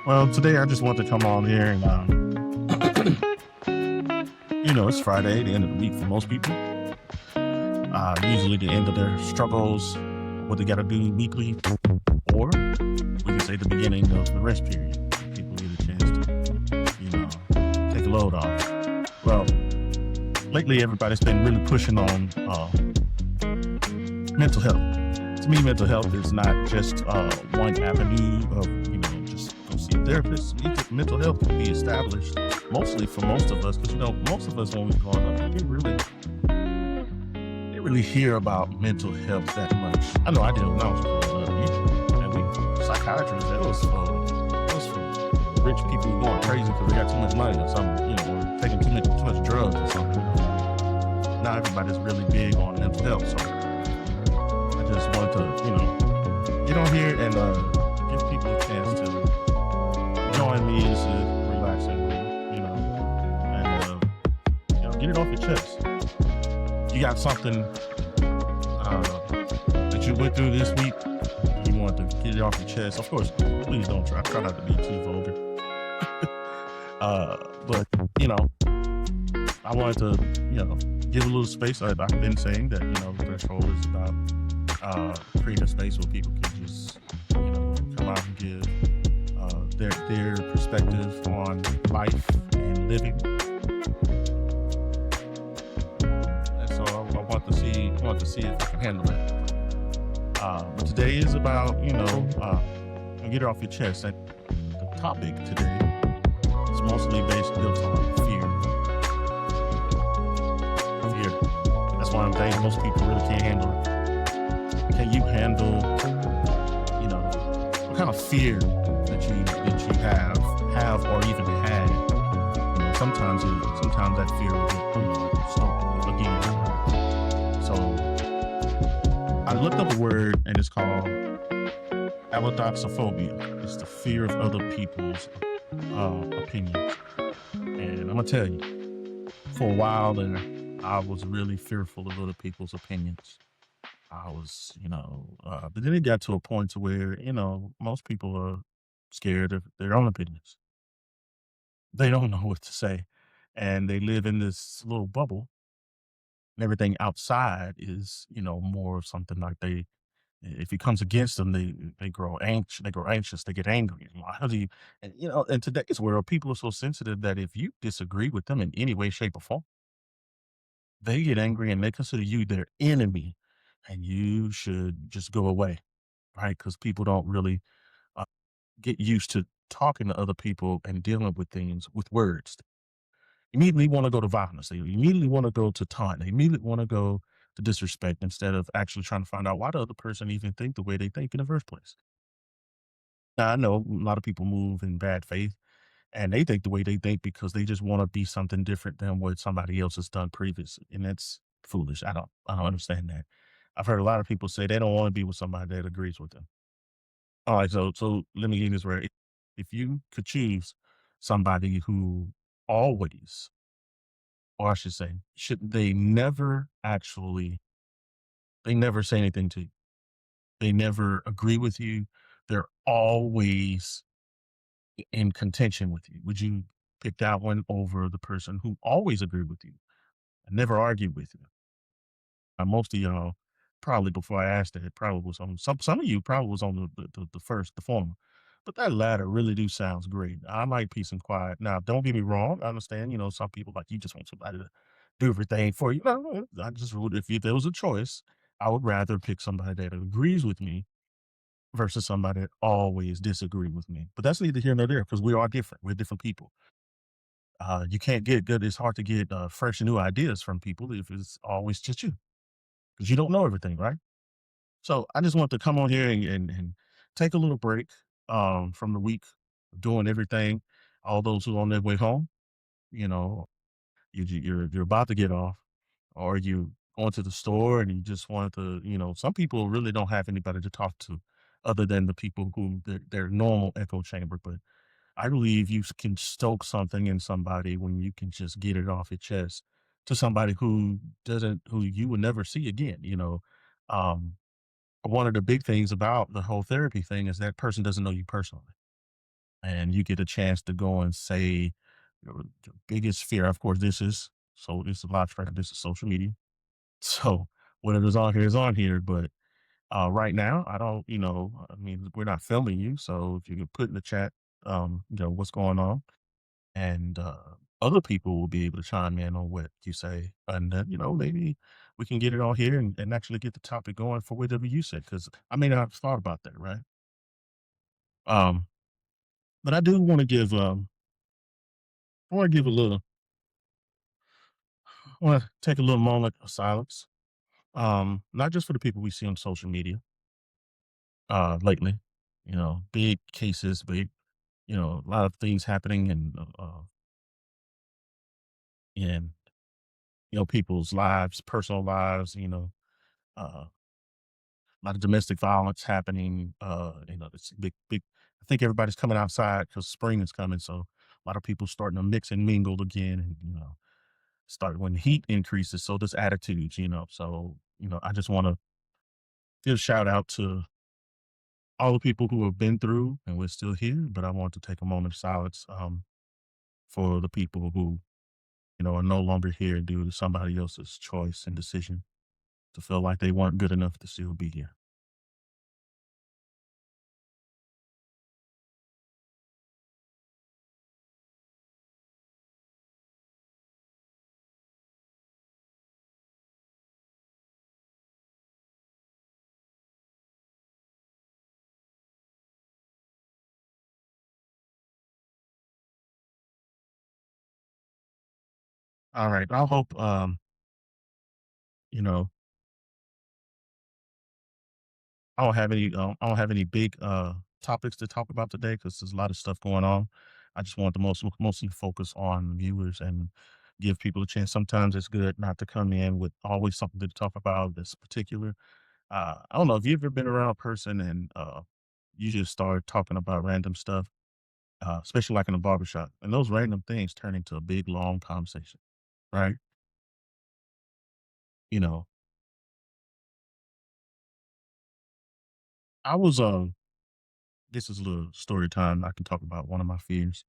Well, today I just want to come on here and, it's Friday, the end of the week for most people. Usually the end of their struggles, what they got to do weekly, or we can say the beginning of the rest period. People get a chance to, take a load off. Well, lately everybody's been really pushing on mental health. To me, mental health is not just one avenue of, just go see a therapist. Mental health can be established mostly for most of us, because most of us when we're growing up, they really hear about mental health that much. I know I did when I was growing up. And we psychiatrists, that was for rich people going crazy because they got too much money or something, or taking too much drugs or something. Now everybody's really big on mental health, so I just wanted to, get on here and give people a chance to join me in this relaxing room, and get it off your chest. You got something that you went through this week, you want to get it off your chest. Of course, please don't try not to be too vulgar. But I wanted to, give a little space. I've been saying that, the threshold is about creating a space where people can just, come out and give their perspective on life and living. And so I want to see if I can handle that. But today is about, get it off your chest. And the topic today is mostly built on fear. Fear. That's one thing most people really can't handle it. Can you handle, what kind of fear that you have or even had? Sometimes that fear will stop again. So I looked up a word and it's called allodoxaphobia. It's the fear of other people's opinions. And I'm gonna tell you, for a while there, I was really fearful of other people's opinions. I was, but then it got to a point to where, most people are scared of their own opinions. They don't know what to say. And they live in this little bubble. And everything outside is, more of something like if it comes against them, they grow anxious, they get angry. And how do you, and, in today's world, people are so sensitive that if you disagree with them in any way, shape, or form, they get angry and they consider you their enemy and you should just go away, right? Because people don't really uh, get used to talking to other people and dealing with things with words. Immediately want to go to violence. They immediately want to go to taunt. They immediately want to go to disrespect instead of actually trying to find out why the other person even think the way they think in the first place. Now, I know a lot of people move in bad faith and they think the way they think because they just want to be something different than what somebody else has done previously. And that's foolish. I don't understand that. I've heard a lot of people say they don't want to be with somebody that agrees with them. All right, so let me get this right. If you could choose somebody who always, or I should say, they never say anything to you. They never agree with you. They're always in contention with you. Would you pick that one over the person who always agreed with you and never argued with you? Most of y'all probably before I asked that, it probably was on some of you probably was on the first, the former. But that latter really do sounds great. I like peace and quiet. Now, don't get me wrong. I understand, some people like you just want somebody to do everything for you. No, I just would, if there was a choice, I would rather pick somebody that agrees with me versus somebody that always disagree with me. But that's neither here nor there because we are different. We're different people. You can't get good. It's hard to get fresh and new ideas from people if it's always just you because you don't know everything, right? So I just want to come on here and take a little break from the week of doing everything. All those who are on their way home, you know, you're about to get off, or you going to the store and you just want to, some people really don't have anybody to talk to other than the people who their normal echo chamber. But I believe you can stoke something in somebody when you can just get it off your chest to somebody who you would never see again. Um, One of the big things about the whole therapy thing is that person doesn't know you personally. and you get a chance to go and say your biggest fear. Of course, this is a lot of this is social media. So whatever's on here is on here. But right now, I don't, I mean, we're not filming you. So if you could put in the chat, what's going on, and other people will be able to chime in on what you say. And then, maybe we can get it all here and actually get the topic going for whatever you said. Cause I may not have thought about that. Right. Um, but I do want to I want to give a little, I want to take a little moment of silence. Not just for the people we see on social media, lately, big cases, a lot of things happening in, people's lives, personal lives, a lot of domestic violence happening. It's big. I think everybody's coming outside because spring is coming. So a lot of people starting to mix and mingle again. And, start when heat increases. So does attitudes, so, I just want to give a shout out to all the people who have been through and we're still here. But I want to take a moment of silence, for the people who, are no longer here due to somebody else's choice and decision to feel like they weren't good enough to still be here. All right. I hope, you know, I don't have any big topics to talk about today because there's a lot of stuff going on. I just want to mostly focus on viewers and give people a chance. Sometimes it's good not to come in with always something to talk about that's particular. I don't know if you've ever been around a person and you just start talking about random stuff, especially like in a barbershop, and those random things turn into a big long conversation, right? You know, I was this is a little story time. I can talk about one of my fears.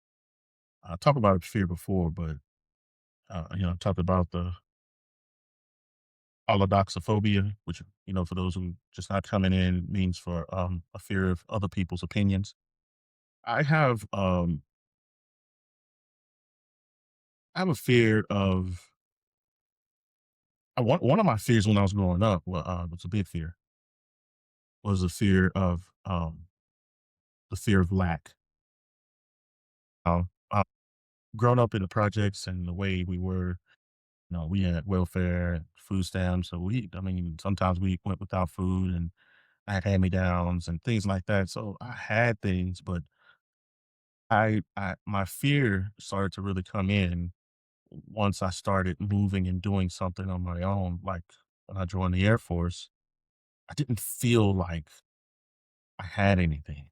I talked about a fear before, but I talked about the allodoxaphobia, which, for those who just not coming in, means for a fear of other people's opinions. I have I have a fear of one of my fears when I was growing up was a big fear, was the fear of lack. Uh, Growing up in the projects and the way we were, we had welfare and food stamps. So I mean, sometimes we went without food and I had hand-me-downs and things like that. So I had things, but my fear started to really come in once I started moving and doing something on my own. Like when I joined the Air Force, I didn't feel like I had anything.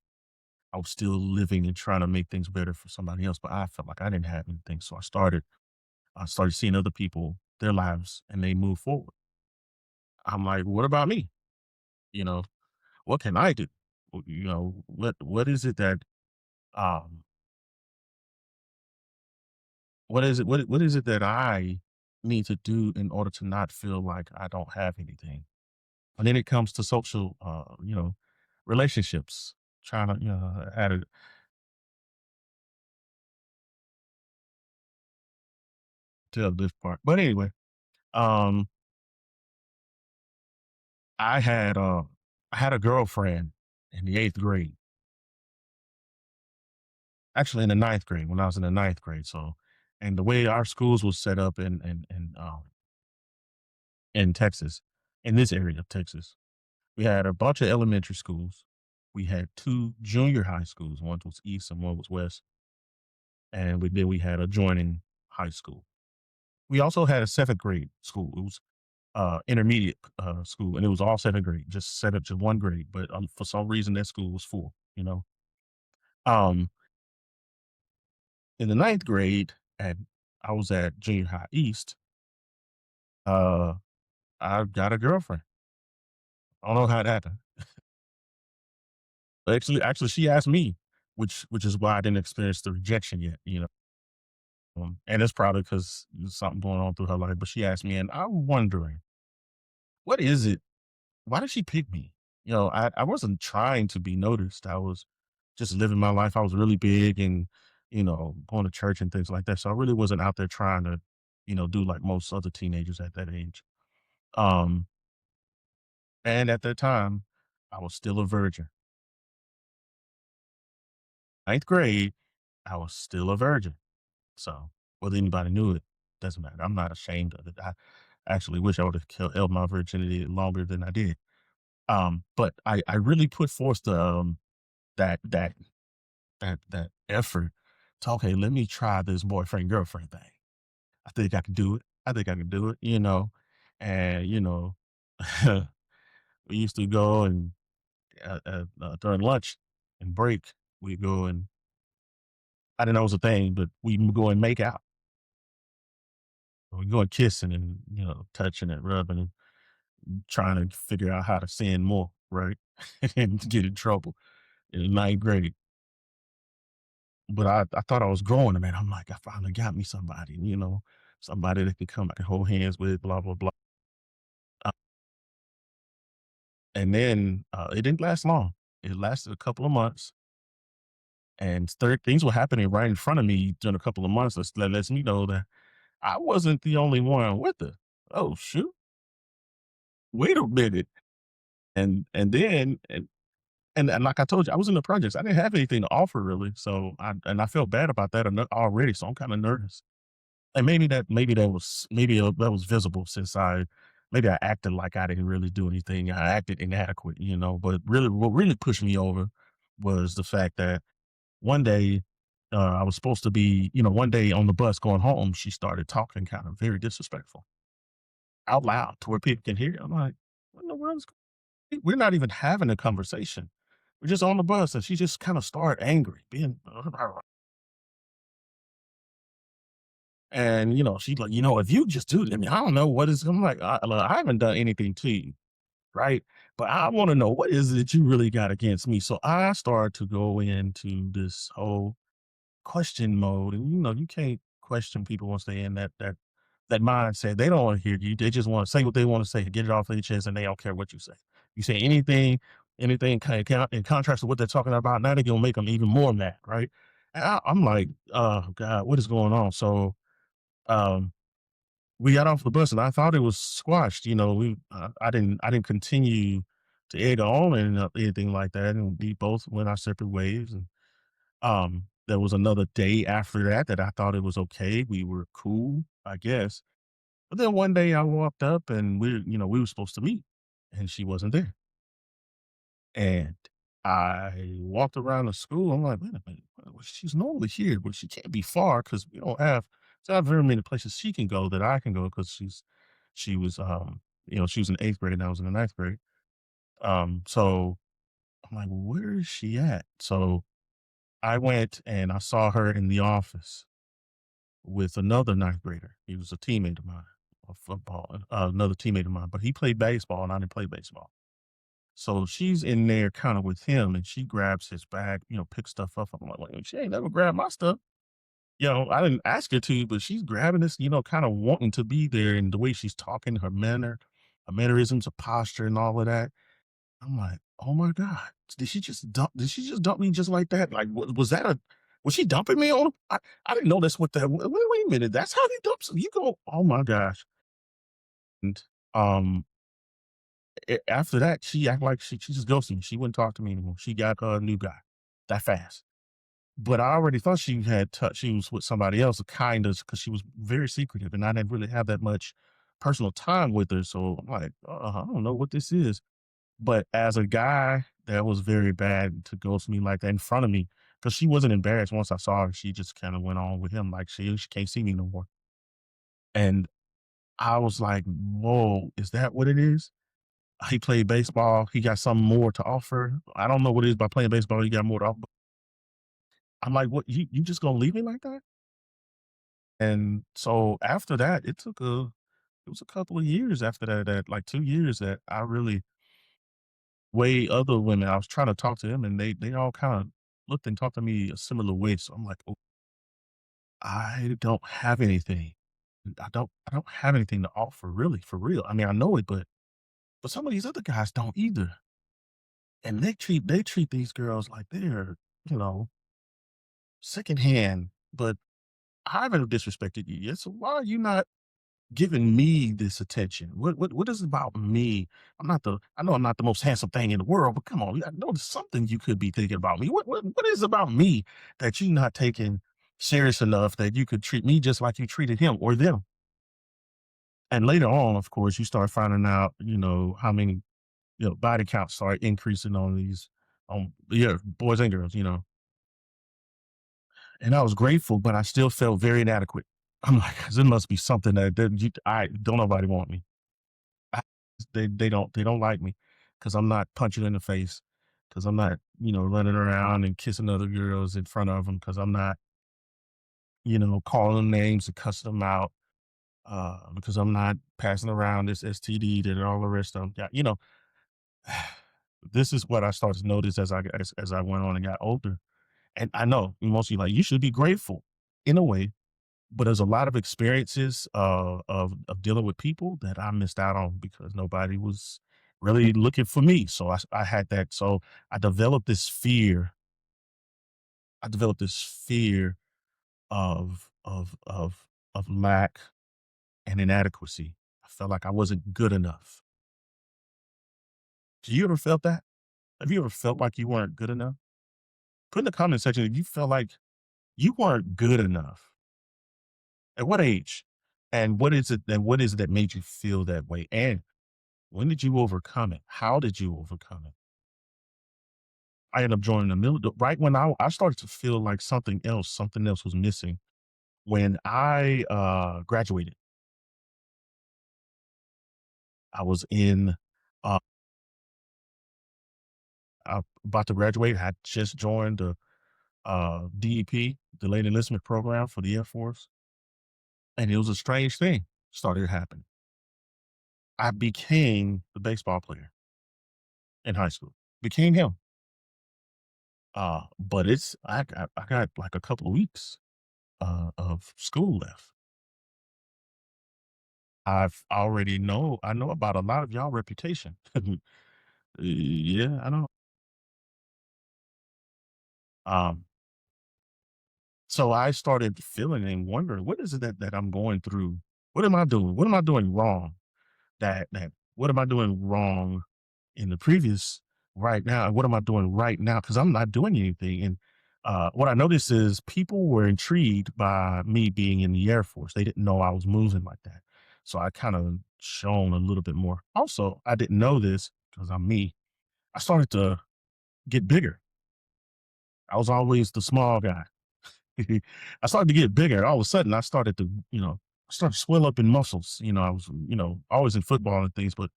I was still living and trying to make things better for somebody else, but I felt like I didn't have anything. So I started seeing other people, their lives, and they move forward. I'm like, what about me? You know, what can I do? What is it that um what is it that I need to do in order to not feel like I don't have anything? And then it comes to social relationships, trying to, add it to this part. But anyway, um I had uh I had a girlfriend in the 8th grade. Actually in the ninth grade, when I was in the ninth grade. So and the way our schools was set up in Texas, in this area of Texas, we had a bunch of elementary schools. We had 2 junior high schools. One was east and one was west. And we had adjoining high school. We also had a 7th grade school. It was intermediate school, and it was all 7th grade, just set up to 1 grade. But for some reason, that school was full. Um, in the ninth grade, and I was at junior high east, uh, I got a girlfriend. I don't know how it happened. Actually, she asked me. which is why I didn't experience the rejection yet, you know. And it's probably because there's something going on through her life. But she asked me, and I'm wondering, what is it? Why did she pick me? You know, I wasn't trying to be noticed. I was just living my life. I was really big and, going to church and things like that. So I really wasn't out there trying to, do like most other teenagers at that age. Um, and at that time, I was still a virgin. Ninth grade, I was still a virgin. So whether anybody knew it, doesn't matter. I'm not ashamed of it. I actually wish I would have held my virginity longer than I did. But I really put forth that that that effort to, okay, let me try this boyfriend girlfriend thing. I think I can do it. I think I can do it. And we used to go and during lunch and break, we go and I didn't know it was a thing, but we go and make out. We go and kissing and touching and rubbing and trying to figure out how to sin more, right? And get in trouble in ninth grade. But I thought I was growing, man. I'm like, I finally got me somebody, somebody that could come, I can hold hands with, blah, blah, blah. Uh, and then it didn't last long. It lasted a couple of months. And third things were happening right in front of me during a couple of months. That lets me know that I wasn't the only one with her. Oh shoot. Wait a minute. And like I told you, I was in the projects. I didn't have anything to offer really. So I felt bad about that already. So I'm kind of nervous. And maybe that was visible since I acted like I didn't really do anything. I acted inadequate. But really, what really pushed me over was the fact that one day I was supposed to one day on the bus going home, she started talking kind of very disrespectful out loud to where people can hear. I'm like, what in the world? We're not even having a conversation. We're just on the bus, and she just kind of started angry, being, and she's like, if you just do, I mean, I don't know what is. I'm like, look, I haven't done anything to you, right? But I want to know what is it that you really got against me. So I started to go into this whole question mode, and you can't question people once they in that mindset. They don't want to hear you. They just want to say what they want to say, get it off their chest, and they don't care what you say. You say anything kind of in contrast to what they're talking about. Now they're gonna make them even more mad, right? And I'm like, oh God, what is going on? So um, we got off the bus, and I thought it was squashed. I didn't continue to egg on and anything like that, and we both went our separate ways. And there was another day after that I thought it was okay. We were cool, I guess. But then one day I walked up and we were supposed to meet and she wasn't there. And I walked around the school. I'm like, wait a minute. Well, she's normally here, but she can't be far because we don't have, it's not very many places she can go that I can go because she was in eighth grade and I was in the ninth grade. So I'm like, well, where is she at? So I went and I saw her in the office with another ninth grader. He was a teammate of mine, of football, another teammate of mine, but he played baseball and I didn't play baseball. So she's in there kind of with him and she grabs his bag, picks stuff up. I'm like, "Wait, she ain't never grabbed my stuff." I didn't ask her to, but she's grabbing this, kind of wanting to be there. And the way she's talking, her mannerisms, her posture, and all of that. I'm like, "Oh my god, did she just dump me just like that? Like, was she dumping me on him? I didn't know that's what that wait a minute, that's how he dumps you go, oh my gosh." And, um, after that, she act like she just ghosted me. She wouldn't talk to me anymore. She got a new guy that fast. But I already thought she was with somebody else, kind of, because she was very secretive, and I didn't really have that much personal time with her, so I'm like, I don't know what this is." But as a guy, that was very bad to ghost me like that in front of me, because she wasn't embarrassed once I saw her. She just kinda went on with him like she can't see me no more. And I was like, "Whoa, is that what it is?" He played baseball, he got something more to offer. I don't know what it is by playing baseball, he got more to offer. I'm like, "What, you just gonna leave me like that?" And so after that, it was a couple of years after that, like 2 years that I really way other women, I was trying to talk to them and they all kinda looked and talked to me a similar way. So I'm like, oh, I don't have anything. I don't have anything to offer really, for real. I mean, I know it, but some of these other guys don't either. And they treat these girls like they're, you know, secondhand. But I haven't disrespected you yet. So why are you not giving me this attention? What is it about me? I know I'm not the most handsome thing in the world, but come on, I know there's something you could be thinking about me. What is it about me that you not taking serious enough that you could treat me just like you treated him or them? And later on, of course, you start finding out, how many, body counts start increasing on these, yeah, boys and girls, and I was grateful, but I still felt very inadequate. I'm like, there must be something that I don't nobody want me. I, they don't like me because I'm not punching in the face, because I'm not, running around and kissing other girls in front of them, because I'm not, calling them names and cussing them out, because I'm not passing around this STD that all the rest of them got. This is what I started to notice as I went on and got older. And I know mostly like you should be grateful in a way, but there's a lot of experiences of dealing with people that I missed out on because nobody was really looking for me. So I had that. So I developed this fear. I developed this fear of lack and inadequacy. I felt like I wasn't good enough. Do you ever felt that? Have you ever felt like you weren't good enough? Put in the comment section if you felt like you weren't good enough. At what age? And what is it that made you feel that way? And when did you overcome it? How did you overcome it? I ended up joining the military right when I started to feel like something else was missing. When I graduated, I was in about to graduate, had just joined the DEP, delayed enlistment program for the Air Force. And it was a strange thing started happening. I became the baseball player in high school. Became him. But I got like a couple of weeks of school left. I know about a lot of y'all reputation. Yeah, I know. Um, so I started feeling and wondering, what is it that I'm going through? What am I doing? What am I doing wrong? That what am I doing wrong in the previous right now? And what am I doing right now? Because I'm not doing anything. And what I noticed is people were intrigued by me being in the Air Force. They didn't know I was moving like that. So I kind of shown a little bit more. Also, I didn't know this because I'm me. I started to get bigger. I was always the small guy. I started to get bigger. All of a sudden, I started to, I started to swell up in muscles. I was, always in football and things, but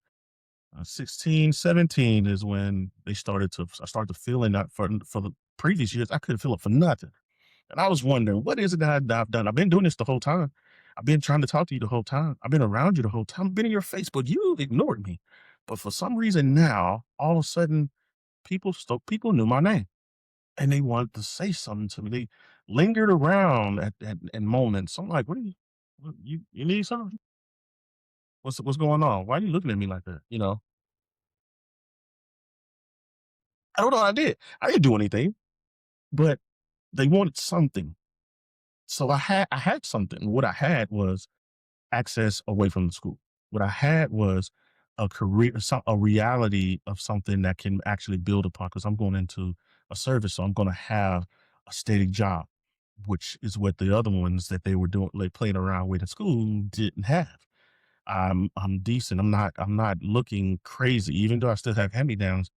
16, 17 is when I started to feeling that for the previous years, I couldn't feel it for nothing. And I was wondering, what is it that I've done? I've been doing this the whole time. I've been trying to talk to you the whole time. I've been around you the whole time. I've been in your face, but you ignored me. But for some reason now, all of a sudden, people knew my name and they wanted to say something to me. They lingered around at moments. I'm like, you need something? What's going on? Why are you looking at me like that? I don't know what I did. I didn't do anything, but they wanted something. So I had something. What I had was access away from the school. What I had was a career, a reality of something that can actually build upon. Because I'm going into a service, so I'm going to have a steady job, which is what the other ones that they were doing, like playing around with in school, didn't have. I'm decent. I'm not looking crazy, even though I still have hand me downs.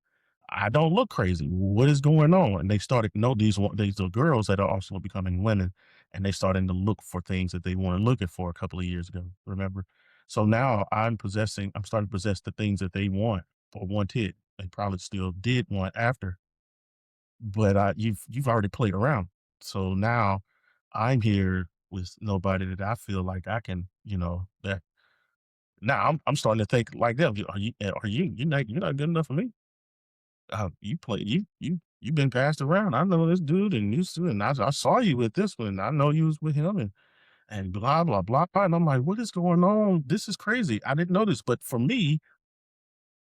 I don't look crazy. What is going on? And they started, these are girls that are also becoming women, and they starting to look for things that they weren't looking for a couple of years ago. Remember? So now I'm starting to possess the things that they want or wanted. They probably still did want after, but you've already played around. So now I'm here with nobody that I feel like I can, that now I'm starting to think like them. You're not good enough for me? You play you you've been passed around. I know this dude and you too, and I saw you with this one. I know you was with him and blah blah blah. And I'm like, what is going on? This is crazy. I didn't know this, but for me,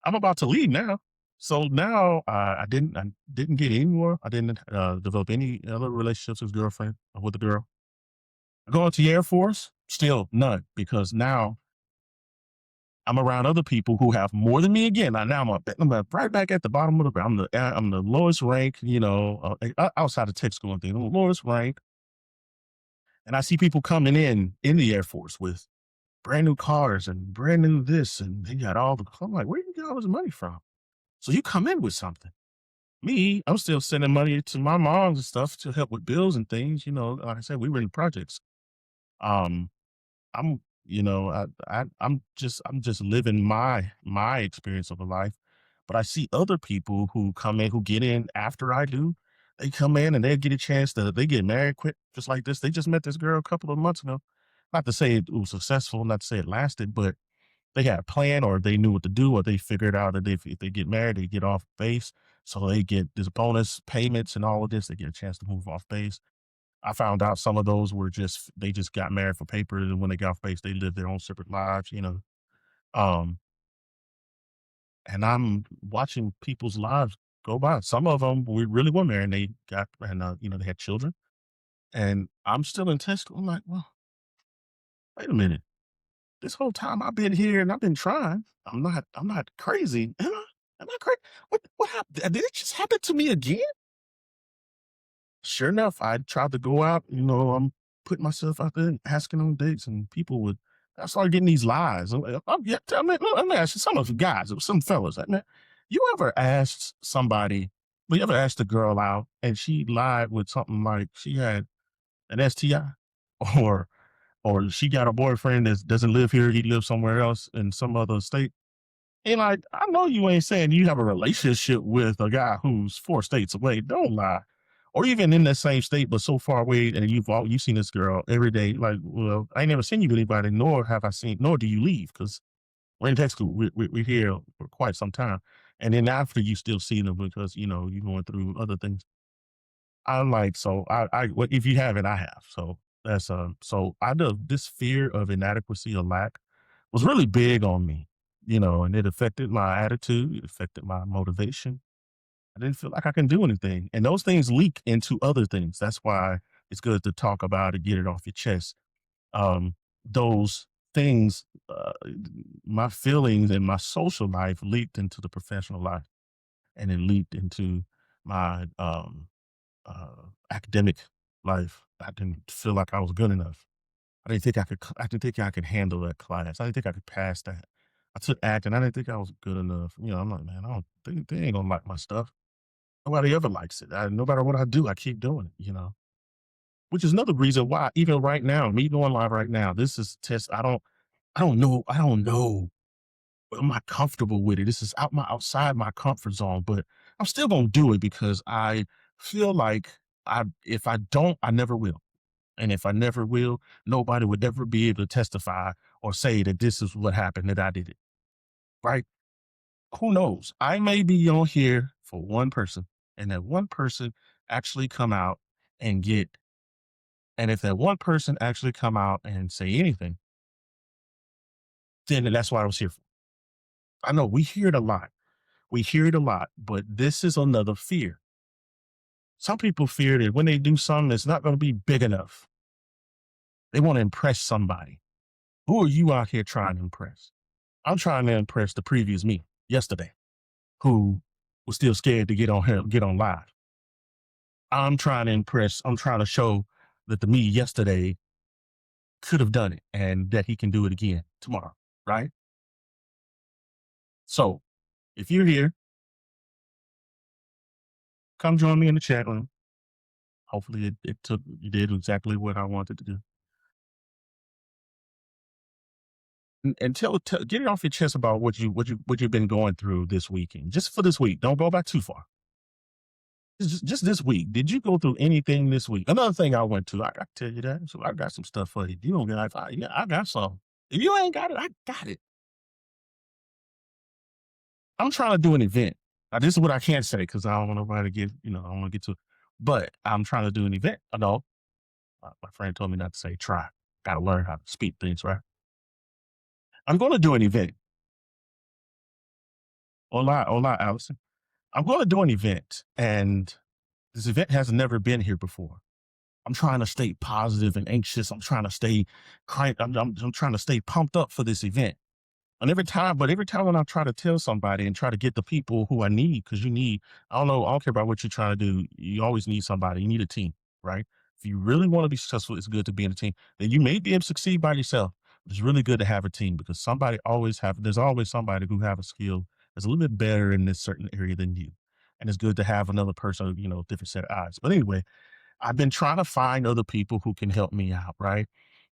I'm about to leave now. So now I didn't get any more. I didn't develop any other relationships with girlfriend with a girl. Going to the Air Force, still none, because now I'm around other people who have more than me again. Now I'm right back at the bottom of the. I'm the lowest rank, outside of tech school and things. I'm the lowest rank, and I see people coming in the Air Force with brand new cars and brand new this, and they got all the. I'm like, where you get all this money from? So you come in with something. Me, I'm still sending money to my moms and stuff to help with bills and things. Like I said, we were in projects. Um, I'm, I'm just living my experience of a life. But I see other people who come in who get in after I do. They come in and they get a chance to they get married quick, just like this. They just met this girl a couple of months ago. Not to say it was successful, not to say it lasted, but they had a plan or they knew what to do or they figured out that if they get married, they get off base. So they get this bonus payments and all of this. They get a chance to move off base. I found out some of those were they just got married for paper, and when they got off base, they lived their own separate lives. Um, and I'm watching people's lives go by. Some of them we really were married, and they got and they had children. And I'm still in test. I'm like, well, wait a minute. This whole time I've been here and I've been trying. I'm not crazy. Am I? Am I crazy? What happened? Did it just happen to me again? Sure enough, I tried to go out, I'm putting myself out there and asking on dates, and people would I started getting these lies. I'm like, oh, yeah, let me ask you, some of you guys, some fellas, like, man, you ever asked somebody, well, you ever asked a girl out and she lied with something like she had an STI or or she got a boyfriend that doesn't live here, he lives somewhere else in some other state. And like, I know you ain't saying you have a relationship with a guy who's 4 states away. Don't lie. Or even in that same state, but so far away, and you've seen this girl every day. Like, well, I ain't never seen you with anybody, nor do you leave because we're in tech school. We're here for quite some time, and then after you still see them because you're going through other things. I'm like, so what if you haven't, I have. So that's so I know this fear of inadequacy or lack was really big on me, and it affected my attitude, it affected my motivation. I didn't feel like I can do anything. And those things leak into other things. That's why it's good to talk about it, get it off your chest. Those things, my feelings and my social life leaked into the professional life, and it leaked into my academic life. I didn't feel like I was good enough. I didn't think I could handle that class. I didn't think I could pass that. I took acting. I didn't think I was good enough. I'm like, man, I don't think they ain't gonna like my stuff. Nobody ever likes it. No matter what I do, I keep doing it. Which is another reason why, even right now, me going live right now, this is test. I don't know. I'm not comfortable with it. This is outside my comfort zone, but I'm still gonna do it because I feel like if I don't, I never will. And if I never will, nobody would ever be able to testify or say that this is what happened, that I did it. Right? Who knows? I may be on here for one person, and that one person actually come out and get, and if that one person actually come out and say anything, then that's what I was here for. I know we hear it a lot. We hear it a lot, but this is another fear. Some people fear that when they do something, it's not going to be big enough. They want to impress somebody. Who are you out here trying to impress? I'm trying to impress the previous me yesterday, who was still scared to get on live. I'm trying to show that the me yesterday could have done it and that he can do it again tomorrow. Right. So if you're here, come join me in the chat room. Hopefully you did exactly what I wanted to do. And get it off your chest about what you've been going through this weekend, just for this week. Don't go back too far. Just this week. Did you go through anything this week? Another thing I went to, I got to tell you that. So I got some stuff for you. You don't get like, yeah, I got some. If you ain't got it, I got it. I'm trying to do an event. Now, this is what I can't say because I don't want nobody to get, I don't want to get to, but I'm trying to do an event. I know my friend told me not to say try. Got to learn how to speak things, right? I'm going to do an event. Hola, Allison. I'm going to do an event, and this event has never been here before. I'm trying to stay positive and anxious. I'm trying to stay crank. I'm trying to stay pumped up for this event. And every time when I try to tell somebody and try to get the people who I need, because you need, I don't know, I don't care about what you're trying to do. You always need somebody. You need a team, right? If you really want to be successful, it's good to be in a team. Then you may be able to succeed by yourself, but it's really good to have a team because there's always somebody who have a skill that's a little bit better in this certain area than you. And it's good to have another person, different set of eyes. But anyway, I've been trying to find other people who can help me out, right?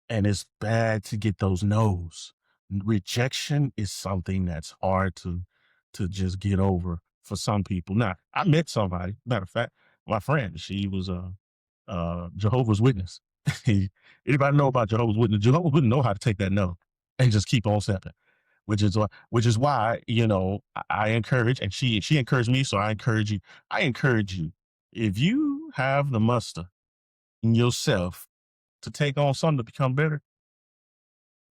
And it's bad to get those no's. Rejection is something that's hard to just get over for some people. Now, I met somebody, matter of fact, my friend, she was a Jehovah's Witness. Anybody know about Jehovah's Witness? Jehovah's Witness know how to take that no and just keep on stepping, which is why, I encourage, and she encouraged me, so I encourage you. I encourage you. If you have the muster in yourself to take on something to become better,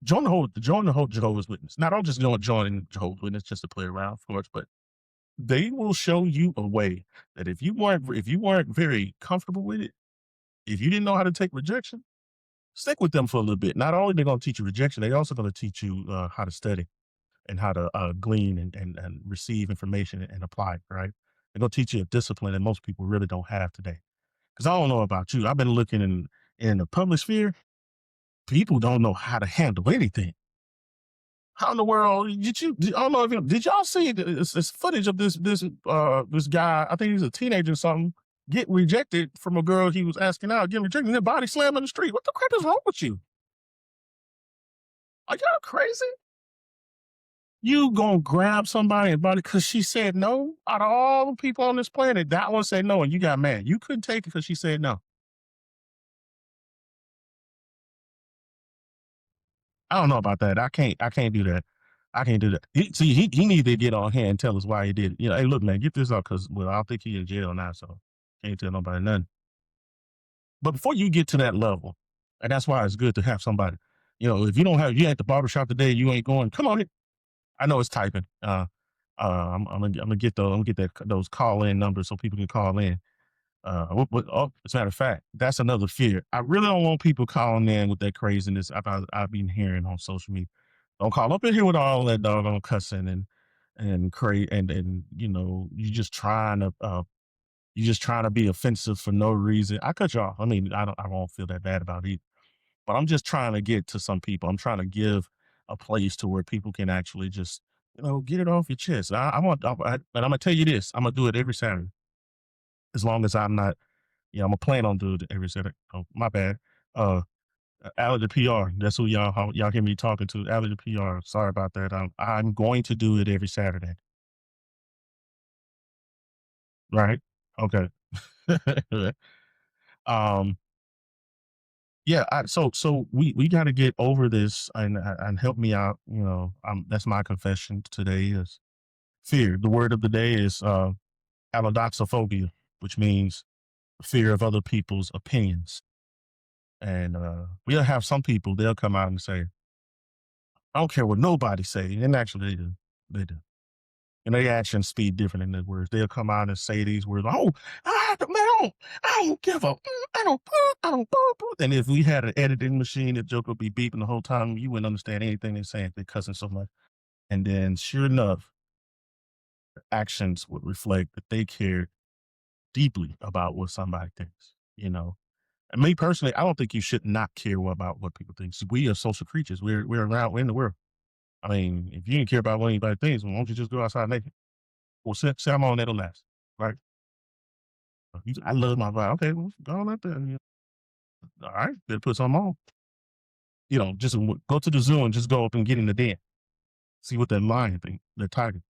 join the whole Jehovah's Witness. Now, don't just join Jehovah's Witness just to play around, of course, but they will show you a way that if you weren't very comfortable with it, if you didn't know how to take rejection, stick with them for a little bit. Not only they're going to teach you rejection, they also going to teach you how to study and how to glean and receive information and apply it. Right? They're going to teach you a discipline that most people really don't have today. Because I don't know about you, I've been looking in the public sphere. People don't know how to handle anything. How in the world I don't know if did y'all see this footage of this guy? I think he's a teenager or something. Get rejected from a girl he was asking out, getting rejected, and then body slam in the street. What the crap is wrong with you? Are y'all crazy? You gonna grab somebody and body because she said no? Out of all the people on this planet, that one said no, and you got mad. You couldn't take it because she said no. I don't know about that. I can't do that. I can't do that. He need to get on here and tell us why he did it. Hey, look, man, get this up because I don't think he in jail now, so can't tell nobody nothing. But before you get to that level, and that's why it's good to have somebody. If you at the barbershop today, you ain't going. Come on, in. I know it's typing. I'm gonna get those call in numbers so people can call in. As a matter of fact, that's another fear. I really don't want people calling in with that craziness I've been hearing on social media. Don't call up in here with all that doggone cussing and crazy and you just trying to be offensive for no reason. I cut you off. I mean, I won't feel that bad about it, but I'm just trying to get to some people. I'm trying to give a place to where people can actually just get it off your chest. And I'm gonna tell you this. I'm gonna do it every Saturday as long as I'm not. Yeah, I'm gonna plan on doing it every Saturday. Oh, my bad. Uh, Allergy PR. That's who y'all hear me talking to. Allergy PR. Sorry about that. I'm going to do it every Saturday. Right? Okay. um. Yeah. So we got to get over this and help me out. That's my confession today is fear. The word of the day is allodoxaphobia, which means fear of other people's opinions. And we'll have some people, they'll come out and say, I don't care what nobody say. And actually they do. They do. And their actions speak different than their words. They'll come out and say these words, oh, man, I don't give a, I don't, and if we had an editing machine, the joke would be beeping the whole time. You wouldn't understand anything they're saying. They're cussing so much. And then sure enough, actions would reflect that they care deeply about what somebody thinks. And me personally, I don't think you should not care about what people think. See, we are social creatures. We're in the world. I mean, if you didn't care about what anybody thinks, well, why don't you just go outside naked? Or say I'm on that last, right? I love my vibe. Okay, well, go on out there. All right, better put something on. Just go to the zoo and just go up and get in the den. See what that lion think, the tiger.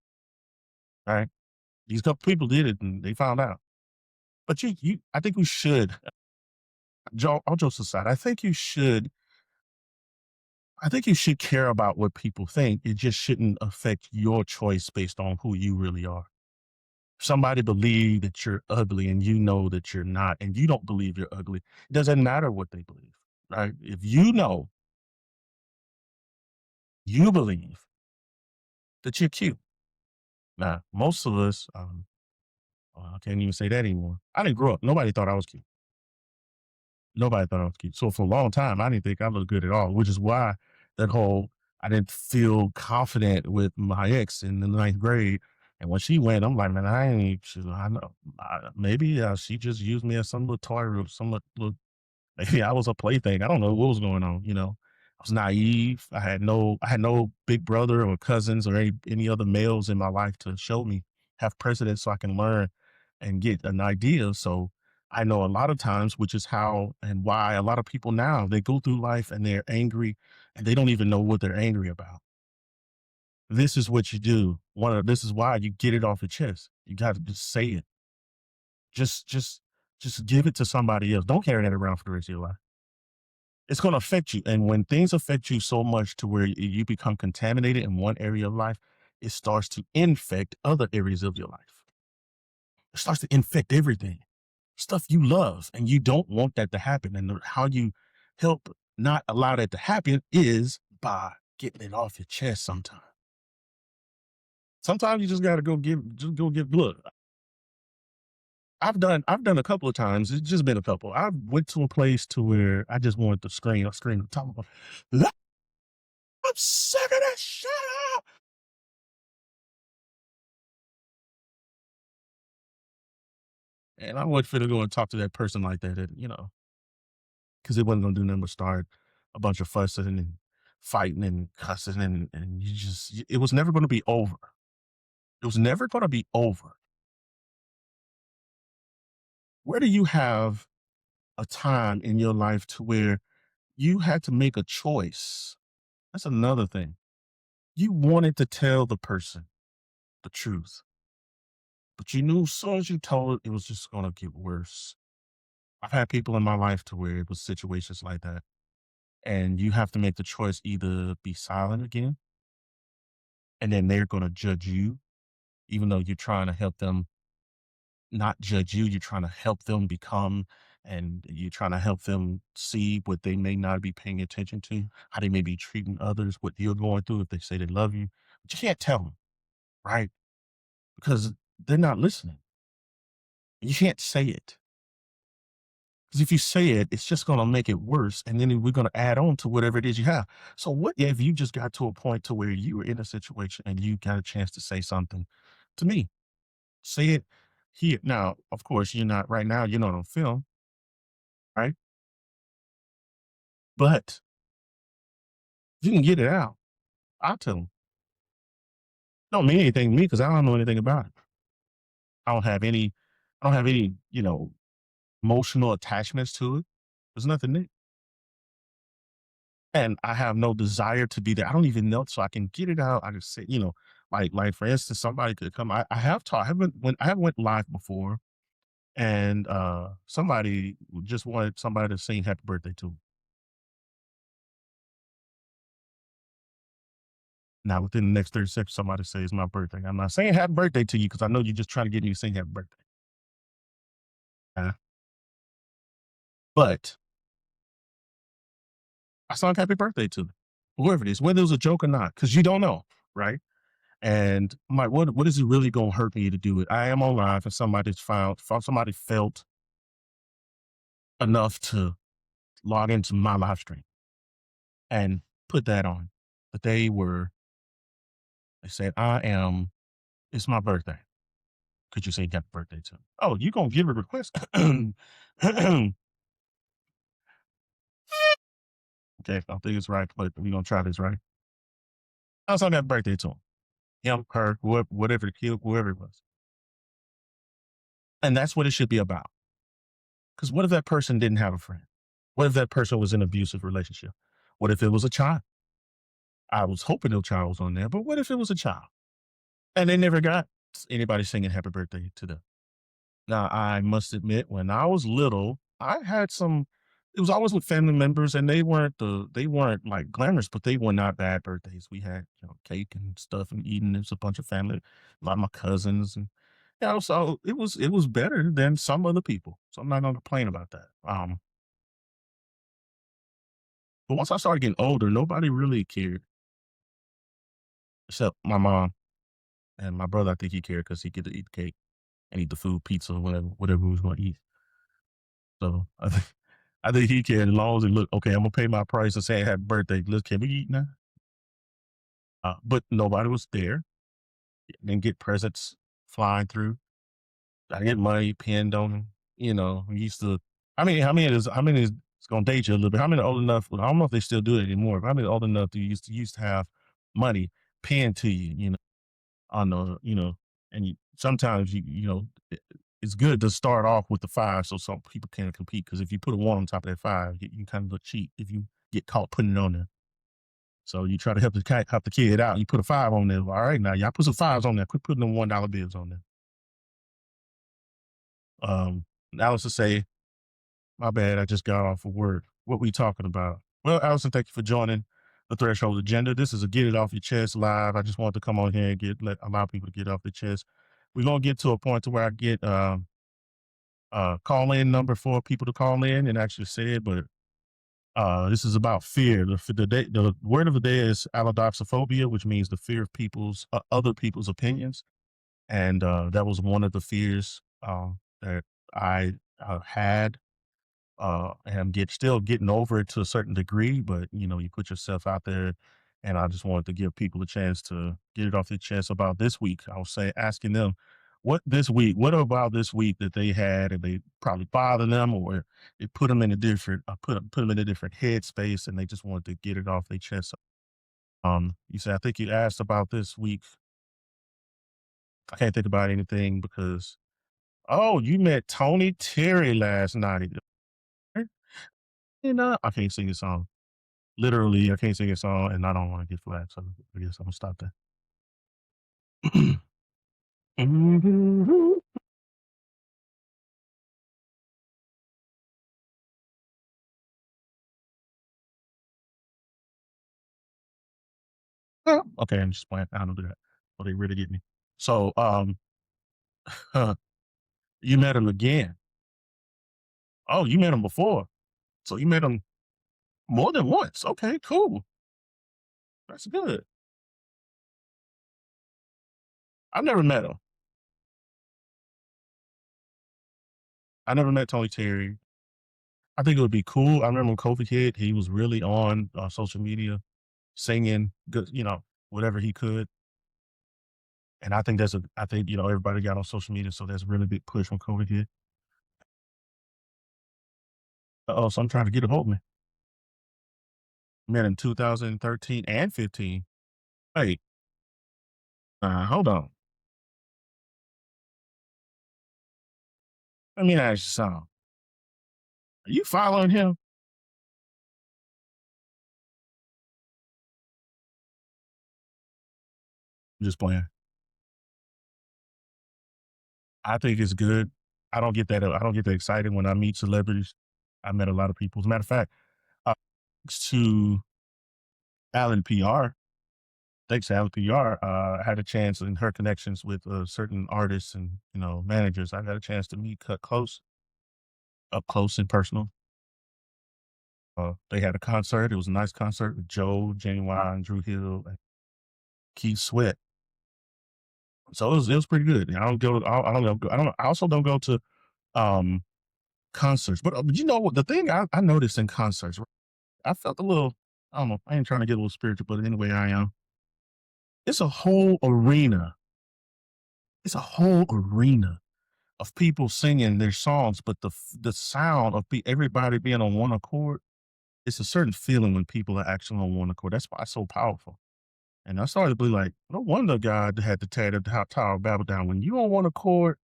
All right, these couple people did it and they found out. But I think we should. All jokes aside, I think you should care about what people think. It just shouldn't affect your choice based on who you really are. Somebody believe that you're ugly and you know that you're not, and you don't believe you're ugly. It doesn't matter what they believe, right? If you know, you believe that you're cute. Now, most of us, well, I can't even say that anymore. I didn't grow up. Nobody thought I was cute. Nobody thought I was cute. So for a long time, I didn't think I looked good at all, which is why that whole I didn't feel confident with my ex in the ninth grade. And when she went, I'm like, man, I ain't. I know. Maybe she just used me as some little toy or some little. Maybe I was a plaything. I don't know what was going on. I was naive. I had no big brother or cousins or any other males in my life to show me, have precedence so I can learn and get an idea. So I know a lot of times, which is how and why a lot of people now they go through life and they're angry and they don't even know what they're angry about. This is what you do. This is why you get it off your chest. You got to just say it. Just just just give it to somebody else. Don't carry that around for the rest of your life. It's going to affect you. And when things affect you so much to where you become contaminated in one area of life, it starts to infect other areas of your life. It starts to infect everything, stuff you love, and you don't want that to happen. And how you help not allow that to happen is by getting it off your chest sometimes. Sometimes you just got to just go give, look, I've done a couple of times. It's just been a couple. I went to a place to where I just wanted to scream, top of my, I'm sick of this shit. And I wasn't finna go and talk to that person like that, because it wasn't gonna do nothing but start a bunch of fussing and fighting and cussing and it was never gonna be over. It was never gonna be over. Where do you have a time in your life to where you had to make a choice? That's another thing. You wanted to tell the person the truth, but you knew as soon as you told it, it was just gonna get worse. I've had people in my life to where it was situations like that. And you have to make the choice either be silent again, and then they're going to judge you, even though you're trying to help them not judge you. You're trying to help them become, and you're trying to help them see what they may not be paying attention to, how they may be treating others, what you're going through if they say they love you. But you can't tell them, right? Because they're not listening. You can't say it. Because if you say it, it's just going to make it worse. And then we're going to add on to whatever it is you have. So what if you just got to a point to where you were in a situation and you got a chance to say something to me? Say it here. Now, of course, you're not right now, you're not on film, right? But you can get it out. I'll tell them. Don't mean anything to me because I don't know anything about it. I don't have any, I don't have any, emotional attachments to it. There's nothing there. And I have no desire to be there. I don't even know, so I can get it out. I just say, like for instance, somebody could come. I have taught. I haven't went live before, and somebody just wanted somebody to sing "Happy Birthday" to 'em. Now within the next 30 seconds, somebody says my birthday. I'm not saying "Happy Birthday" to you because I know you're just trying to get me to sing "Happy Birthday." Uh, but I sung "Happy Birthday" to them, whoever it is, whether it was a joke or not, because you don't know, right? And I'm like, what is it really gonna hurt me to do it? I am on live and somebody felt enough to log into my live stream and put that on. But they said, it's my birthday. Could you say happy birthday to me? Oh, you gonna give a request? Okay, I don't think it's right, but we gonna try this, right? I was on that birthday to him. Him, her, whatever the kid, whoever it was. And that's what it should be about. Because what if that person didn't have a friend? What if that person was in an abusive relationship? What if it was a child? I was hoping the child was on there, but what if it was a child? And they never got anybody singing happy birthday to them. Now, I must admit, when I was little, I had some it was always with family members and they weren't like glamorous, but they were not bad birthdays. We had, cake and stuff and eating. There's a bunch of family, a lot of my cousins Yeah, so it was better than some other people. So I'm not gonna complain about that. But once I started getting older, nobody really cared except my mom and my brother. I think he cared because he get to eat the cake and eat the food, pizza, whatever we was gonna eat. So I think he cared as long as he looked okay. I'm gonna pay my price and say happy birthday. Look, can we eat now? But nobody was there. Didn't get presents flying through. I didn't get money pinned on them. We used to. How many is it's gonna date you a little bit. How many old enough? I don't know if they still do it anymore. But how many old enough do you used to have money pinned to you? On the and sometimes it's good to start off with the five so some people can compete because if you put a one on top of that five, you kind of look cheap if you get caught putting it on there. So you try to help the kid out. You put a five on there. All right, now y'all put some fives on there. Quit putting them $1 bills on there. Allison say, my bad, I just got off of work. What we talking about? Well, Allison, thank you for joining the Threshold Agenda. This is a Get It Off Your Chest live. I just wanted to come on here and allow people to get off their chest. We're gonna get to a point to where I get call in number for people to call in and actually say it, but this is about fear. The word of the day is allodoxaphobia, which means the fear of other people's opinions, and that was one of the fears that I had and still getting over it to a certain degree, but you put yourself out there, and I just wanted to give people a chance to get it off their chest about this week. I was saying, asking them what about this week that they had, and they probably bothered them, or it put them in a different, put them in a different headspace, and they just wanted to get it off their chest. You said, I think you asked about this week. I can't think about anything because, oh, you met Tony Terry last night. I can't sing a song. Literally, I can't sing a song, and I don't wanna get flat, so I guess I'm gonna stop there. Okay, I'm just playing. I don't do that. Oh, they really get me. So, you met him again. Oh, you met him before. So you met him more than once. Okay, cool. That's good. I've never met him. I never met Tony Terry. I think it would be cool. I remember when COVID hit, he was really on, social media, singing good, whatever he could. And I think, everybody got on social media, so that's a really big push when COVID hit. Oh, so I'm trying to get a hold of me. Met in 2013 and 15. Wait, hold on. Let me ask you something. Are you following him? I'm just playing. I think it's good. I don't get that excited when I meet celebrities. I met a lot of people. As a matter of fact, thanks to Alan PR, thanks to Alan PR, I had a chance in her connections with certain artists and managers. I got a chance to meet up close and personal. They had a concert. It was a nice concert with Joe, Genuine, Drew Hill, and Keith Sweat. So it was pretty good. I don't go. I don't know. I don't. I also don't go to um concerts. But you know what? The thing I noticed in concerts, right, I felt a little. I don't know. I ain't trying to get a little spiritual, but anyway, I am. It's a whole arena. It's a whole arena of people singing their songs, but the sound of everybody being on one accord. It's a certain feeling when people are actually on one accord. That's why it's so powerful. And I started to be like, no wonder God had to tear the Tower of Babel down. When you on one accord,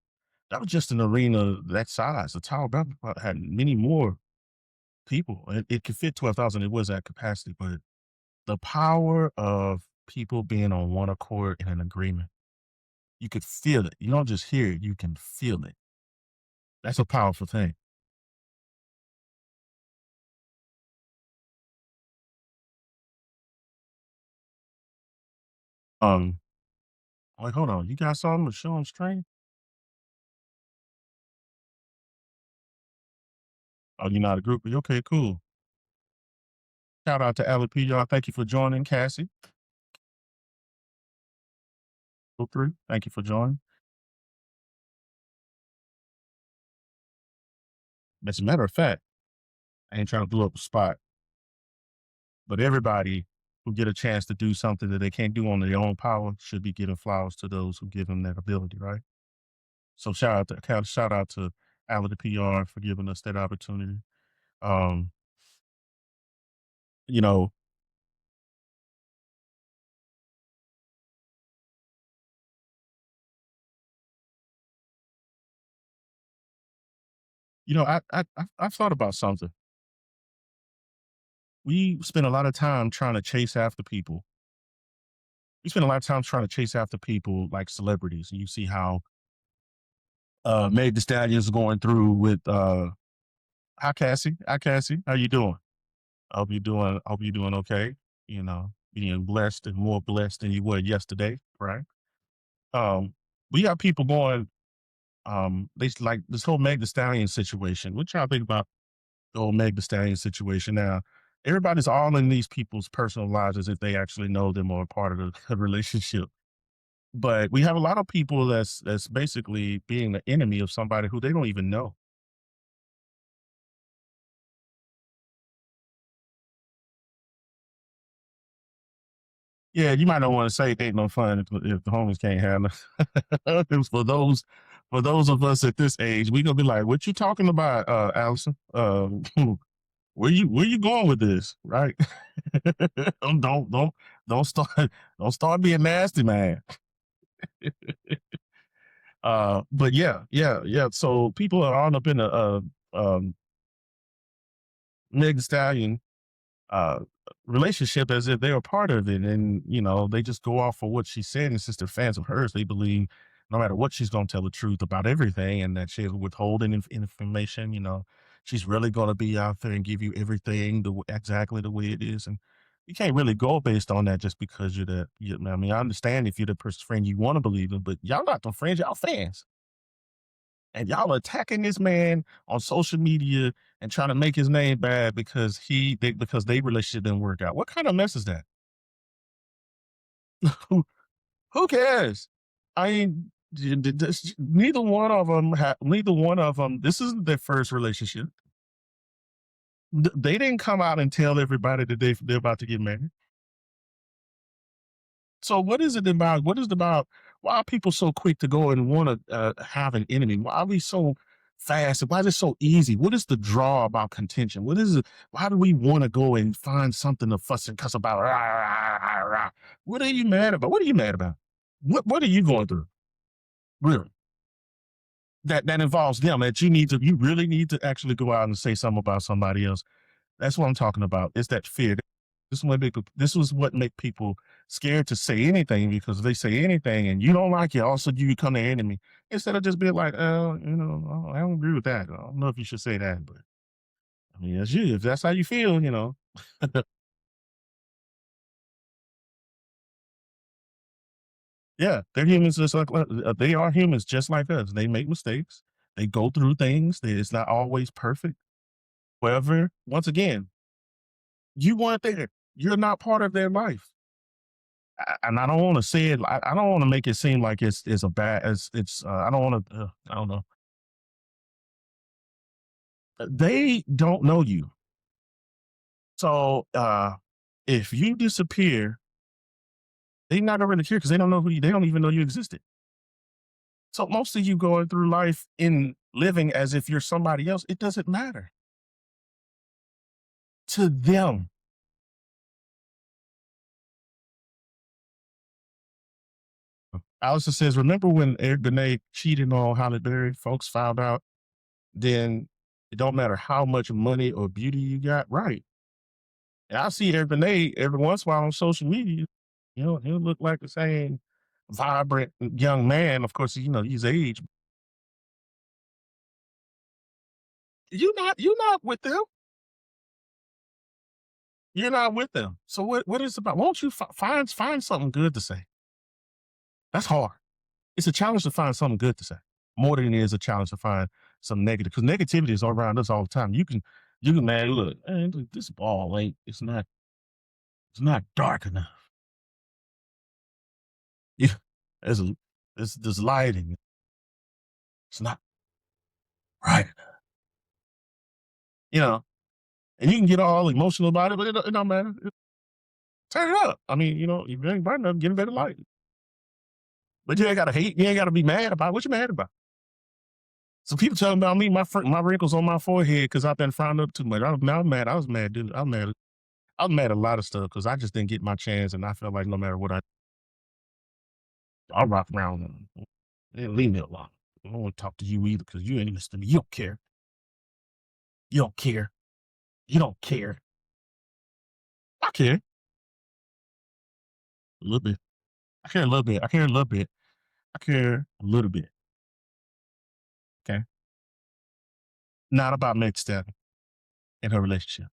that was just an arena that size. The Tower of Babel had many more people. It could fit 12,000. It was at capacity, but the power of people being on one accord in an agreement, you could feel it. You don't just hear it, you can feel it. That's a powerful thing. Um, like, hold on, you got something to show on stream? Oh, you're not a groupie? Okay, cool. Shout out to Allie P, y'all. Thank you for joining, Cassie. Group 3, thank you for joining. As a matter of fact, I ain't trying to blow up the spot, but everybody who get a chance to do something that they can't do on their own power should be giving flowers to those who give them that ability, right? So shout out to Allie the PR for giving us that opportunity. Um, you know, I've thought about something. We spend a lot of time trying to chase after people. We spend a lot of time trying to chase after people like celebrities. And you see how Meg the Stallion is going through with hi Cassie. Hi Cassie. How you doing? I hope you doing okay. Being blessed and more blessed than you were yesterday, right? Um, we got people going, they like this whole Meg the Stallion situation. What y'all think about the whole Meg the Stallion situation now? Everybody's all in these people's personal lives as if they actually know them or are part of the relationship. But we have a lot of people that's basically being the enemy of somebody who they don't even know. Yeah, you might not want to say it ain't no fun if the homies can't have no. 'Cause for those of us at this age, we gonna be like, "What you talking about, Allison? Where you going with this?" Right? Don't start don't start being nasty, man. But yeah. So people are on up in a Meg Thee Stallion uh relationship as if they're a part of it, and they just go off for what she said. And since they're fans of hers, they believe no matter what, she's going to tell the truth about everything, and that she's withholding information. She's really going to be out there and give you everything exactly the way it is. And you can't really go based on that just because I mean, I understand if you're the person's friend, you want to believe them, but y'all not the friends, y'all fans. And y'all attacking this man on social media and trying to make his name bad because because they relationship didn't work out. What kind of mess is that? who who cares? I mean, neither one of them. Neither one of them. This isn't their first relationship. They didn't come out and tell everybody that they're about to get married. So what is it about? What is it about? Why are people so quick to go and want to have an enemy? Why are we so fast? Why is it so easy? What is the draw about contention? What is it? Why do we want to go and find something to fuss and cuss about? Rah, rah, rah, rah. What are you mad about? What are you mad about? What are you going through? Really? That involves them. That you really need to actually go out and say something about somebody else. That's what I'm talking about. It's that fear. This was what make people scared to say anything, because if they say anything and you don't like it, all of a sudden you become their enemy. Instead of just being like, oh, I don't agree with that. I don't know if you should say that, but I mean, that's you. If that's how you feel. Yeah, they're humans just like they are humans just like us. They make mistakes. They go through things. It's not always perfect. However, once again, you weren't there. You're not part of their life. And I don't want to say it. I don't want to make it seem like it's a bad. It's. I don't want to. I don't know. They don't know you, so if you disappear, they're not gonna really care because they don't know who you. They don't even know you existed. So most of you going through life in living as if you're somebody else, it doesn't matter to them. Allison says, "Remember when Eric Benet cheated on Halle Berry? Folks found out. Then it don't matter how much money or beauty you got, right?" And I see Eric Benet every once in a while on social media. He'll look like the same vibrant young man. Of course, he's age. You're not with them. You're not with them. So what is it about? Won't you find something good to say? That's hard. It's a challenge to find something good to say, more than it is a challenge to find some negative, because negativity is all around us all the time. You can man, look, man, look, this ball ain't it's not dark enough. Yeah, there's a there's lighting. It's not bright enough. You know, and you can get all emotional about it, but it don't matter. Turn it up. I mean, if it ain't bright enough, get a better light. But you ain't gotta hate. You ain't gotta be mad about what you mad about. So people telling about me, my wrinkles on my forehead because I've been frowned up too much. I'm mad. I was mad, dude. I'm mad. I was mad at a lot of stuff because I just didn't get my chance, and I felt like no matter what I'll rock around. Leave me alone. I don't want to talk to you either because you ain't listening to me. You don't care. You don't care. You don't care. I care a little bit. I care a little bit. I care a little bit. I care a little bit. Okay. Not about next step in her relationship.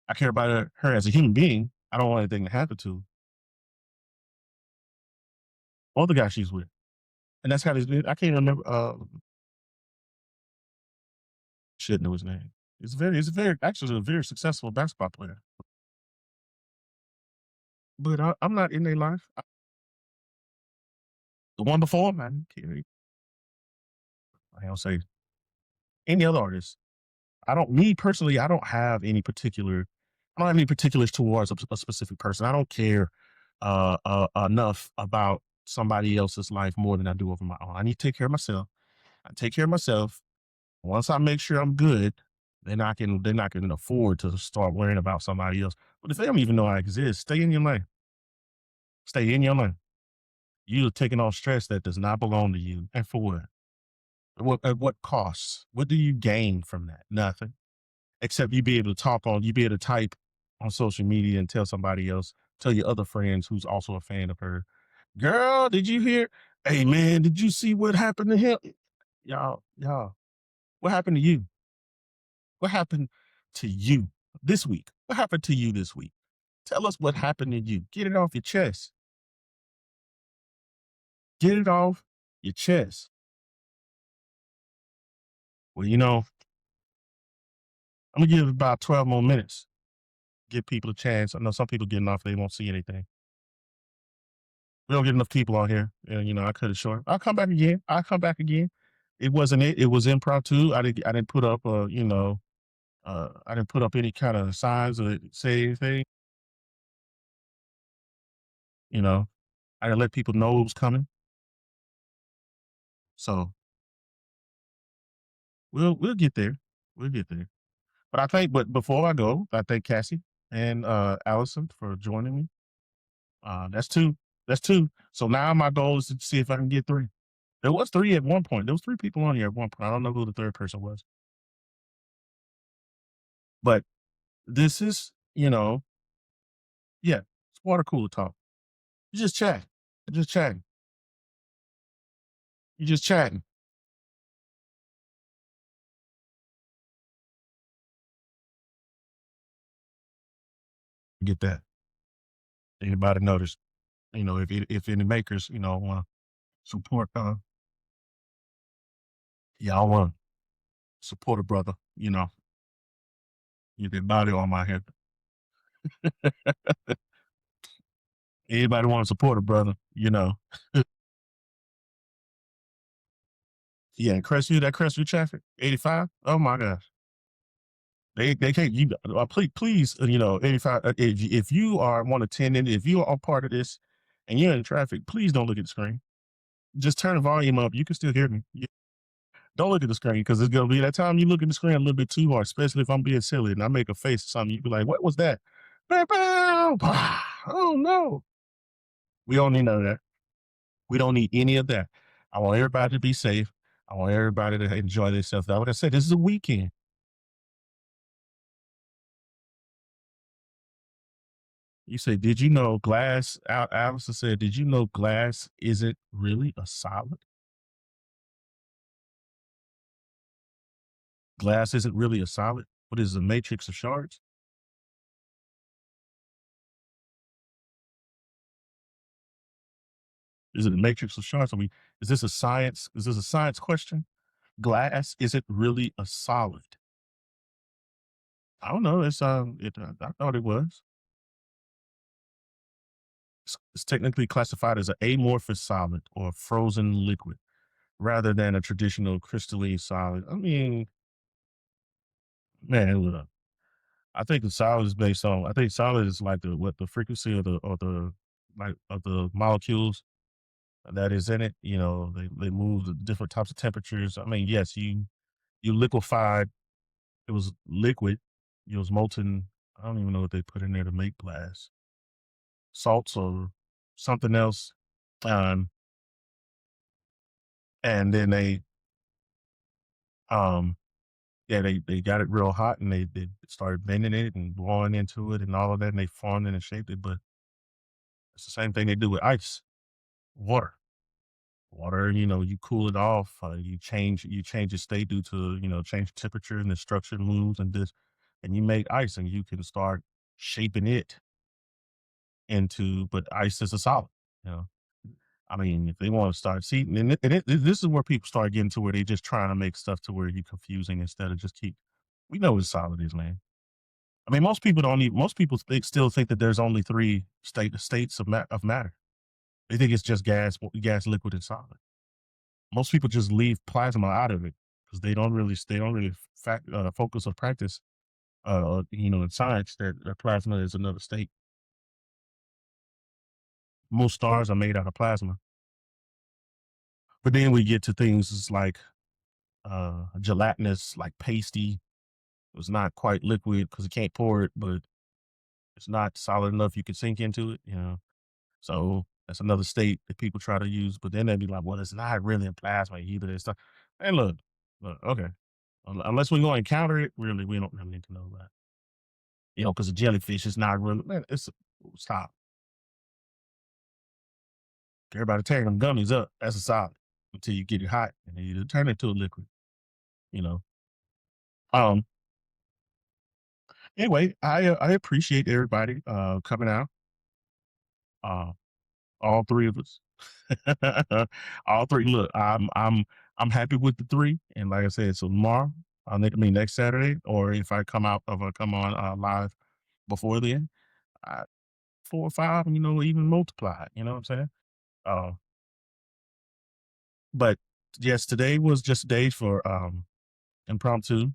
I care about her as a human being. I don't want anything to happen to her or the guy she's with. And that's how this. I can't remember. Should know his name. Actually a very successful basketball player. But I'm not in their life. The one before him, I don't say any other artist. Me personally, I don't have any particulars towards a specific person. I don't care enough about somebody else's life more than I do over my own. I need to take care of myself. I take care of myself. Once I make sure I'm good, then I can afford to start worrying about somebody else. But if they don't even know I exist, stay in your lane. Stay in your lane. You're taking on stress that does not belong to you. And for what? At what costs? What do you gain from that? Nothing. Except you be able to type on social media and tell somebody else, tell your other friends who's also a fan of her, girl, did you hear? Hey man, did you see what happened to him? Y'all, what happened to you? What happened to you this week? What happened to you this week? Tell us what happened to you. Get it off your chest. Get it off your chest. Well, I'm gonna give it about 12 more minutes. Give people a chance. I know some people getting off, they won't see anything. We don't get enough people on here. And I cut it short. I'll come back again. I'll come back again. It wasn't it. It was impromptu. I didn't put up I didn't put up any kind of signs or say anything. You know, I didn't let people know it was coming. So we'll get there. We'll get there. But before I go, I thank Cassie and Allison for joining me. That's two. That's two. So now my goal is to see if I can get three. There was three at one point. There was three people on here at one point. I don't know who the third person was. But this is, yeah, it's water cooler talk. You just chat. You're just chatting. You're just chatting. Get that. Anybody notice? If any makers, want to support, y'all want to support a brother, you get body on my head. Anybody want to support a brother, Yeah, and Crestview traffic, 85. Oh my gosh. They can't, please, 85. If you are one attendant, if you are part of this and you're in traffic, please don't look at the screen. Just turn the volume up. You can still hear me. Don't look at the screen because it's gonna be that time you look at the screen a little bit too hard, especially if I'm being silly and I make a face or something. You be like, "What was that?" Bow, bow, bah. Oh no, we don't need none of that. We don't need any of that. I want everybody to be safe. I want everybody to enjoy themselves. Like I said, this is a weekend. You say, "Did you know glass?" Allison said, "Did you know glass isn't really a solid? Glass isn't really a solid. What is a matrix of shards? Is it a matrix of shards? Is this a science? Is this a science question? Glass isn't really a solid. I don't know. I thought it was. It's technically classified as an amorphous solid or frozen liquid rather than a traditional crystalline solid. I mean, man, look, I think the solid is based on. I think solid is like the frequency of the like of the molecules that is in it. They move the different types of temperatures. I mean, yes, you liquefied. It was liquid. It was molten. I don't even know what they put in there to make glass. Salts or something else. Um, and then um, yeah, they got it real hot and they started bending it and blowing into it and all of that, and they formed it and shaped it. But it's the same thing they do with ice, water. Water, you cool it off, you change its state due to, change temperature and the structure moves and this, and you make ice and you can start shaping it into, but ice is a solid, you know. I mean, if they want to start see, this is where people start getting to where they just trying to make stuff to where you confusing instead of just keep. We know what solid is, man. I mean, most people still think that there's only three states of matter. They think it's just gas, liquid, and solid. Most people just leave plasma out of it because they don't really focus or practice, in science that plasma is another state. Most stars are made out of plasma. But then we get to things like gelatinous, like pasty. It's not quite liquid because you can't pour it, but it's not solid enough you can sink into it. So that's another state that people try to use, but then they'd be like, well, it's not really a plasma either. It's not. And look, okay. Unless we're going to encounter it, really, we don't really need to know that. Because a jellyfish is not really, man, stop. Everybody tearing them gummies up. That's a solid until you get it hot and then you turn it to a liquid, you know. Um, anyway, I appreciate everybody coming out. Uh, all three of us. All three. Look, I'm happy with the three. And like I said, so tomorrow, next Saturday, or if I come on live before then, I, 4 or 5, even multiply it, you know what I'm saying? Uh, but yes, today was just a day for impromptu.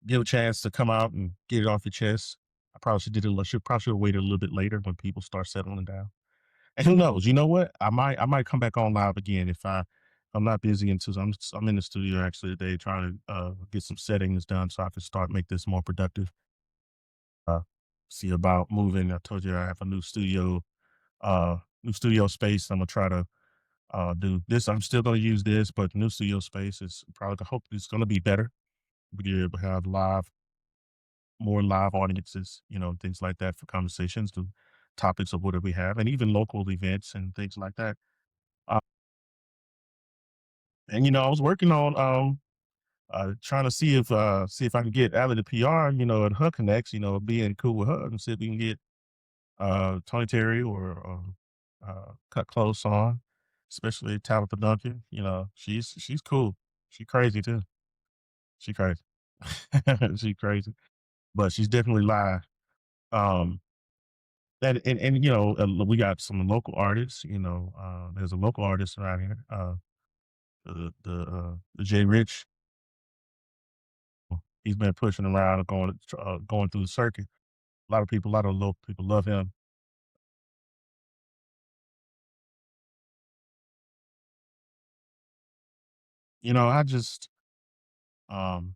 Give a chance to come out and get it off your chest. I probably should have waited a little bit later when people start settling down. And who knows? You know what? I might come back on live again if I'm not busy until I'm in the studio actually today trying to get some settings done so I can start make this more productive. Uh, See about moving. I told you I have a new studio space. I'm gonna try to do this. I'm still gonna use this, but the new studio space is probably. I hope it's gonna be better. Be able to have more live audiences, things like that for conversations, the topics of whatever we have, and even local events and things like that. Uh, and I was working on trying to see if I can get Allie the PR, and her connects, being cool with her, and see if we can get Tony Terry or Cut Close on, especially Tabitha Duncan. She's cool. She crazy too. She crazy. She crazy, but she's definitely live. Um, we got some local artists. There's a local artist around here. The J Rich. He's been pushing around, going through the circuit. A lot of local people love him. I just, um,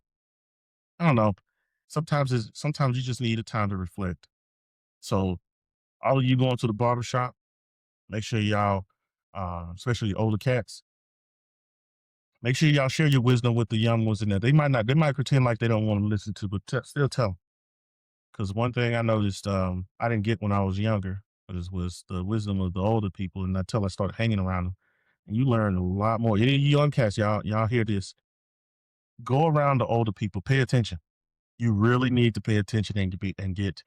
I don't know. Sometimes you just need a time to reflect. So all of you going to the barbershop, make sure y'all, especially older cats, make sure y'all share your wisdom with the young ones in there. They might pretend like they don't want to listen to, but still tell 'em. Because one thing I noticed, I didn't get when I was younger was the wisdom of the older people, and until I started hanging around them, and you learn a lot more. Any of you young cats, y'all hear this? Go around the older people. Pay attention. You really need to pay attention and get.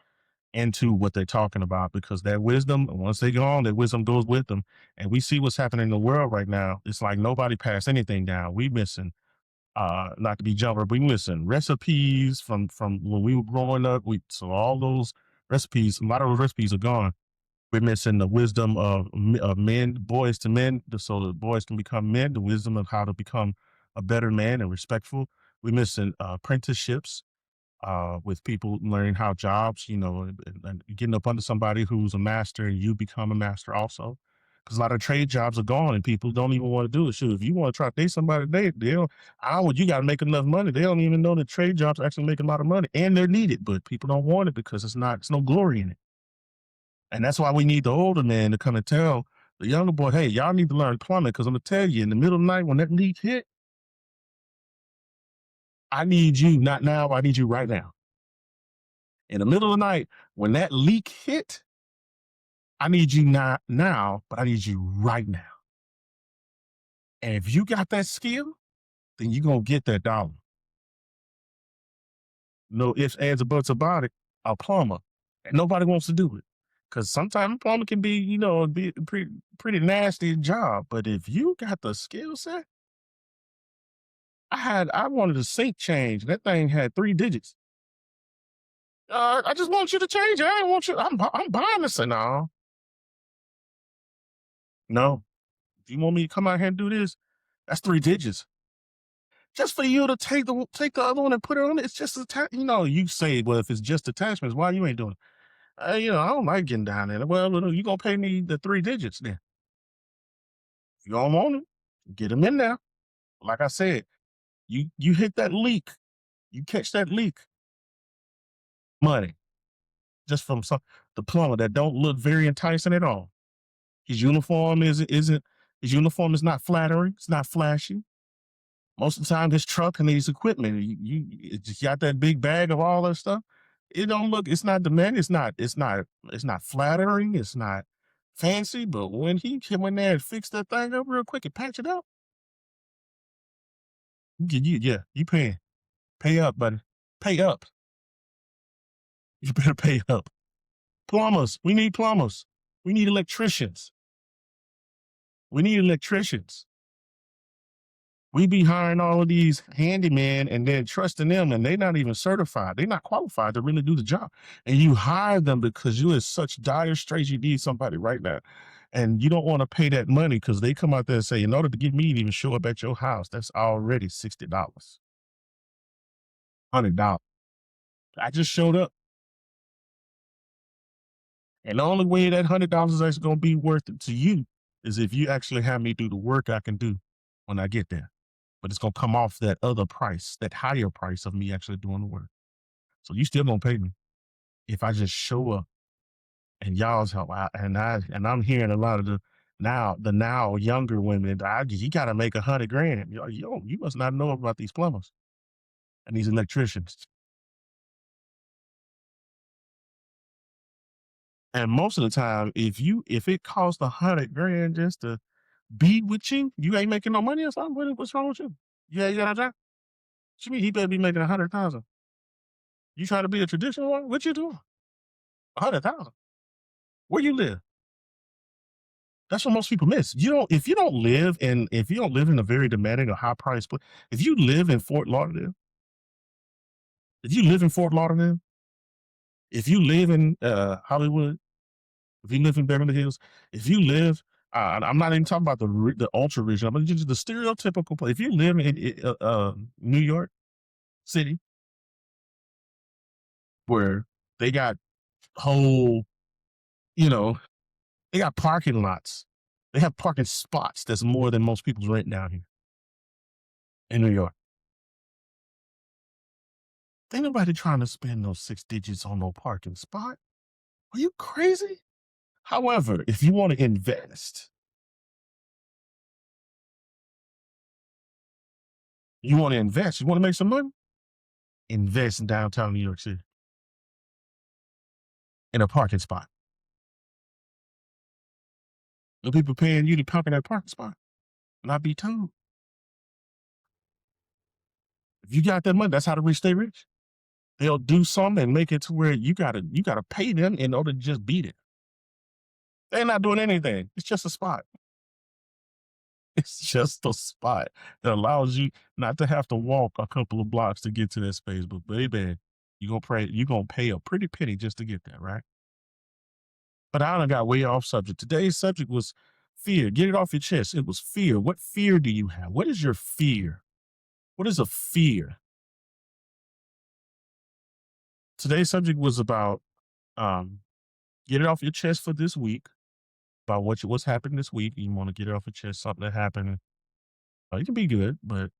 into what they're talking about because that wisdom, once they go on, that wisdom goes with them. And we see what's happening in the world right now. It's like nobody passed anything down. We missing, not to be jumper, we missing recipes from when we were growing up. So all those recipes, a lot of those recipes are gone. We're missing the wisdom of men, boys to men, so the boys can become men, the wisdom of how to become a better man and respectful. We're missing apprenticeships with people learning how jobs, and getting up under somebody who's a master and you become a master also. Because a lot of trade jobs are gone and people don't even want to do it. Shoot, if you want to try to date somebody, they don't, I don't, you got to make enough money. They don't even know that trade jobs actually make a lot of money and they're needed, but people don't want it because it's no glory in it. And that's why we need the older man to come and tell the younger boy, hey, y'all need to learn plumbing because I'm going to tell you in the middle of the night when that leak hit, I need you, not now, I need you right now. In the middle of the night, when that leak hit, I need you not now, but I need you right now. And if you got that skill, then you're going to get that dollar. No ifs, ands, or buts about it. A plumber. And nobody wants to do it. Because sometimes a plumber can be, be a pretty nasty job. But if you got the skill set, I wanted a sink change. That thing had 3 digits. I just want you to change it. I don't want you. I'm buying this. No, no. If you want me to come out here and do this, that's 3 digits. Just for you to take the other one and put it on it, it's just you say, well, if it's just attachments, why you ain't doing it? I don't like getting down there. Well, you gonna pay me the 3 digits then. If you don't want it, get them in there. Like I said, you hit that leak, you catch that leak, money just from the plumber that don't look very enticing at all. His uniform isn't his uniform is not flattering. It's not flashy. Most of the time, his truck and his equipment, you just got that big bag of all that stuff. It don't look. It's not demanding. It's not flattering. It's not fancy. But when he came in there and fixed that thing up real quick and patch it up, yeah, you paying. Pay up, buddy. Pay up. You better pay up. Plumbers. We need plumbers. We need electricians. We need electricians. We be hiring all of these handymen and then trusting them, and they're not even certified. They're not qualified to really do the job. And you hire them because you in such dire straits. You need somebody right now. And you don't want to pay that money because they come out there and say, in order to get me to even show up at your house, that's already $60, $100. I just showed up. And the only way that $100 is actually going to be worth it to you is if you actually have me do the work I can do when I get there. But it's gonna come off that other price, that higher price of me actually doing the work. So you still gonna pay me if I just show up and y'all's help. I'm hearing a lot of the now younger women. You gotta make 100 grand. You must not know about these plumbers and these electricians. And most of the time, if it costs 100 grand just to be with you, you ain't making no money or something. What's wrong with you? Yeah, you got a job. What you mean he better be making 100,000? You trying to be a traditional one? What you doing? 100,000. Where you live? That's what most people miss. You don't if you don't live in a very demanding or high price place, if you live in Fort Lauderdale, if you live in Fort Lauderdale, if you live in Hollywood, if you live in Beverly Hills, if you live, I'm not even talking about the ultra rich. I'm just the stereotypical place. If you live in New York City, where they got whole, you know, they got parking lots, they have parking spots that's more than most people's rent down here in New York. Ain't nobody trying to spend those 6 digits on no parking spot. Are you crazy? However, if you want to invest, you want to make some money, invest in downtown New York City in a parking spot. The people paying you to park in that parking spot, not be told. If you got that money, that's how the rich stay rich. They'll do something and make it to where you gotta pay them in order to just beat it. They're not doing anything. It's just a spot. It's just a spot that allows you not to have to walk a couple of blocks to get to that space. But baby, you gonna pay a pretty penny just to get there, right? But I done got way off subject. Today's subject was fear. Get it off your chest. It was fear. What fear do you have? What is your fear? What is a fear? Today's subject was about um, get it off your chest for this week about what's happened this week. You want to get it off your chest, something that happened. It can be good, but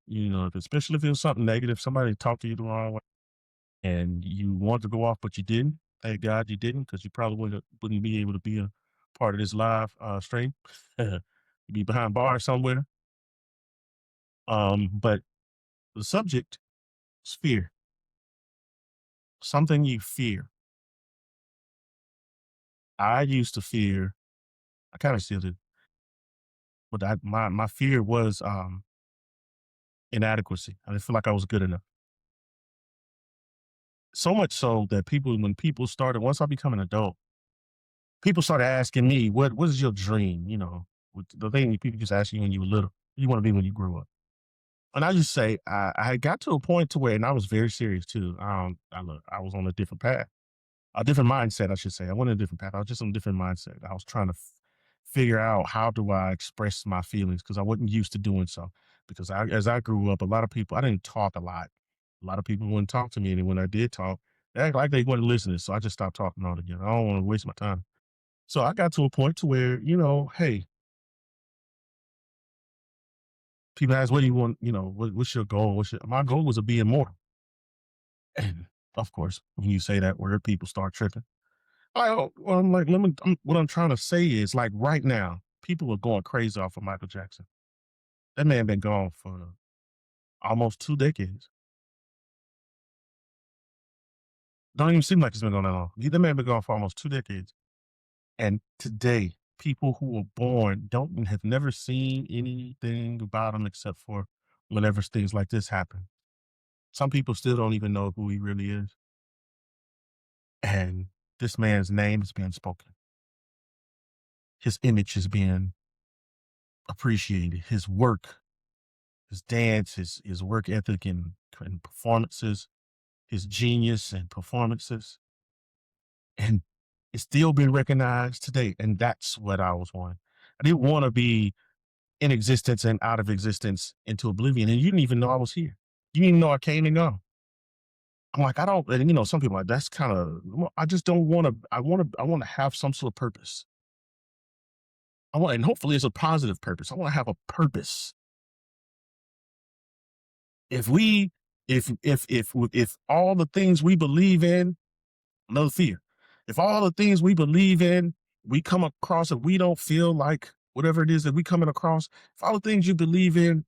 especially if it was something negative, somebody talked to you the wrong way, and you want to go off, but you didn't. Thank God you didn't, because you probably wouldn't be able to be a part of this live stream. You'd be behind bars somewhere. But the subject is fear. Something you fear. I used to fear. I kind of still do, but my fear was inadequacy. I didn't feel like I was good enough. So much so that when people started, once I become an adult, people started asking me, what is your dream? The thing that people just ask you when you were little, you want to be when you grow up. And I just say, I got to a point to where, and I was very serious too. I was on a different path, a different mindset, I should say. I went on a different path. I was just on a different mindset. I was trying to figure out, how do I express my feelings, because I wasn't used to doing so. Because as I grew up, a lot of people, I didn't talk a lot. A lot of people wouldn't talk to me, and when I did talk, they act like they weren't listening. So I just stopped talking altogether. I don't want to waste my time. So I got to a point to where, hey, people ask, what do you want? What's your goal? My goal was to be immortal. And of course, when you say that word, people start tripping. I'm like, what I'm trying to say is, like, right now, people are going crazy off of Michael Jackson. That man been gone for almost 2 decades. Don't even seem like it's been gone that long. That man been gone for almost 2 decades. And today, people who were born don't have never seen anything about him except for whenever things like this happen. Some people still don't even know who he really is. And this man's name is being spoken. His image is being appreciated. His work, his dance, his work ethic and performances, his genius and performances. And it's still being recognized today. And that's what I was wanting. I didn't want to be in existence and out of existence into oblivion. And you didn't even know I was here. You didn't even know I came and gone. I'm like, I don't, and some people are like, that's kind of, I just don't want to, I want to have some sort of purpose. And hopefully it's a positive purpose. I want to have a purpose. If we, if all the things we believe in, another fear, if all the things we believe in, we come across, if we don't feel like whatever it is that we coming across, if all the things you believe in,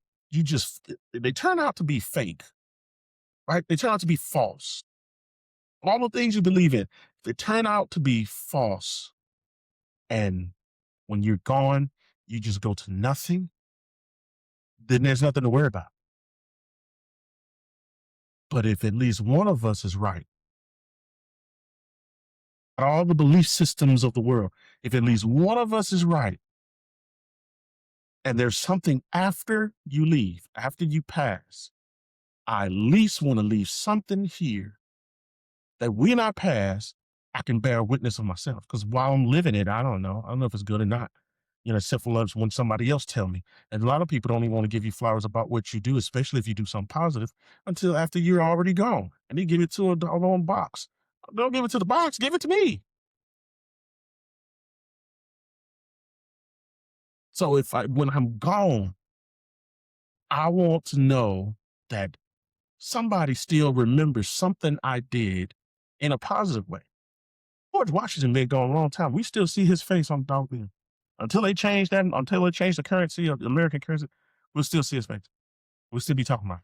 they turn out to be fake, right? They turn out to be false. All the things you believe in, they turn out to be false. And when you're gone, you just go to nothing, then there's nothing to worry about. But if at least one of us is right, all the belief systems of the world, if at least one of us is right, and there's something after you leave, after you pass, I at least want to leave something here that when I pass, I can bear witness of myself. Because while I'm living it, I don't know. I don't know if it's good or not. Except for when somebody else tell me. And a lot of people don't even want to give you flowers about what you do, especially if you do something positive, until after you're already gone. And they give it to a doggone box. Don't give it to the box. Give it to me. So when I'm gone, I want to know that somebody still remembers something I did in a positive way. George Washington been gone a long time. We still see his face on the dog bill. Until they change that, until they change the currency of the American currency, we'll still see his face. We'll still be talking about it.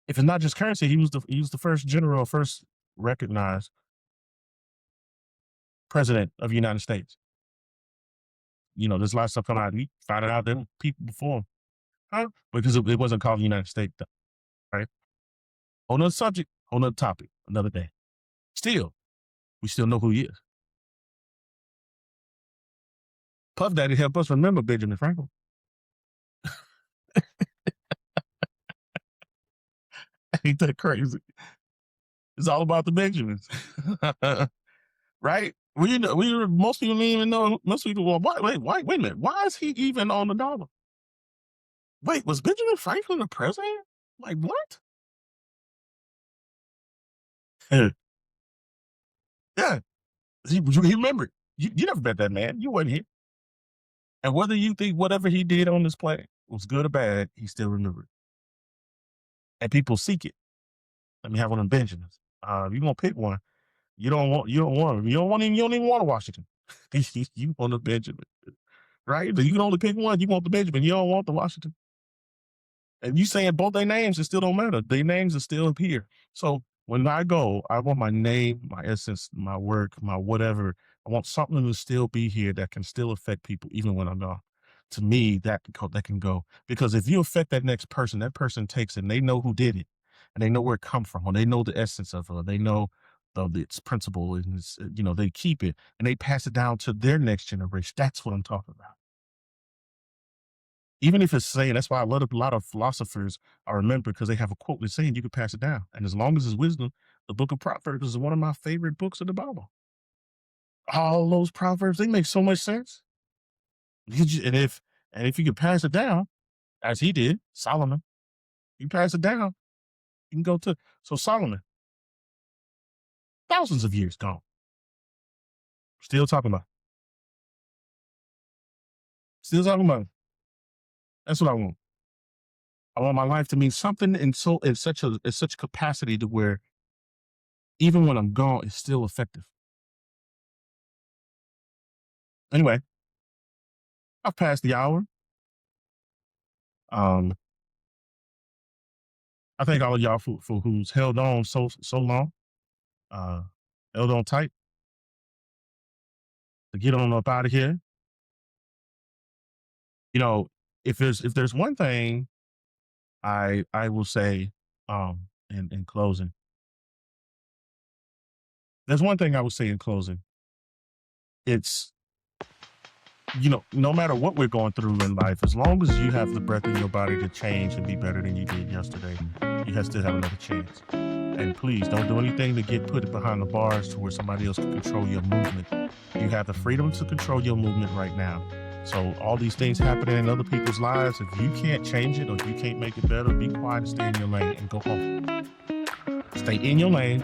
If it's not just currency, he was the first general, first recognized president of the United States. There's a lot of stuff coming out. We found it out then people before him. Huh? Because it wasn't called the United States, right? Whole nother subject, whole nother topic, another day. Still, we still know who he is. Puff Daddy helped us remember Benjamin Franklin. Ain't that crazy? It's all about the Benjamins. Right? Most people didn't even know. Most people, well, wait a minute. Why is he even on the dollar? Wait, was Benjamin Franklin the president? Like, what? Yeah. He remembered. You never met that man. You weren't here. And whether you think whatever he did on this planet was good or bad, he still remembered. And people seek it. Let me have one of them Benjamins. You gonna pick one. You don't want him. You don't even want a Washington. You want a Benjamin. Right? You can only pick one. You want the Benjamin. You don't want the Washington. And you saying both their names, it still don't matter. Their names are still up here. So when I go, I want my name, my essence, my work, my whatever. I want something to still be here that can still affect people, even when I'm gone. To me, that can go. Because if you affect that next person, that person takes it and they know who did it, and they know where it come from, or they know the essence of it, or they know its principle, and they keep it and they pass it down to their next generation. That's what I'm talking about. Even if it's saying, that's why I love a lot of philosophers I remember, because they have a quote that's saying you can pass it down. And as long as it's wisdom, the book of Proverbs is one of my favorite books of the Bible. All those Proverbs, they make so much sense. And if you can pass it down, as he did, Solomon, you pass it down, you can go to, so Solomon, thousands of years gone. Still talking about it. Still talking about it. That's what I want. I want my life to mean something in such capacity to where even when I'm gone, it's still effective. Anyway, I've passed the hour. I thank all of y'all for who's held on so long, held on tight to get on up out of here. If there's one thing I will say, in closing, there's one thing I would say in closing. It's, no matter what we're going through in life, as long as you have the breath in your body to change and be better than you did yesterday, you still have another chance. And please don't do anything to get put behind the bars to where somebody else can control your movement. You have the freedom to control your movement right now. So all these things happening in other people's lives, if you can't change it or you can't make it better, be quiet and stay in your lane and go home. Stay in your lane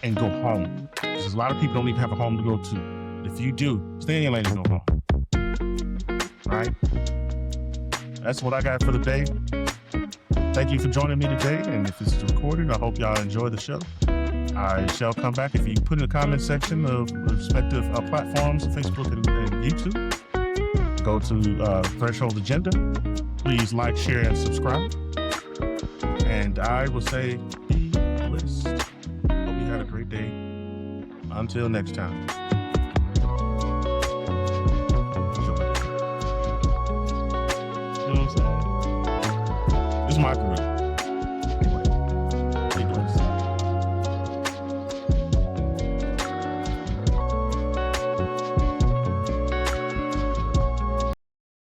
and go home. Because a lot of people don't even have a home to go to. If you do, stay in your lane and go home. All right? That's what I got for the day. Thank you for joining me today. And if this is recorded, I hope y'all enjoy the show. I shall come back. If you put in the comment section of the respective platforms, Facebook and YouTube, go to Threshold Agenda. Please like, share, and subscribe. And I will say, be blessed. Hope you had a great day. Until next time. You know what I'm saying? This is my career.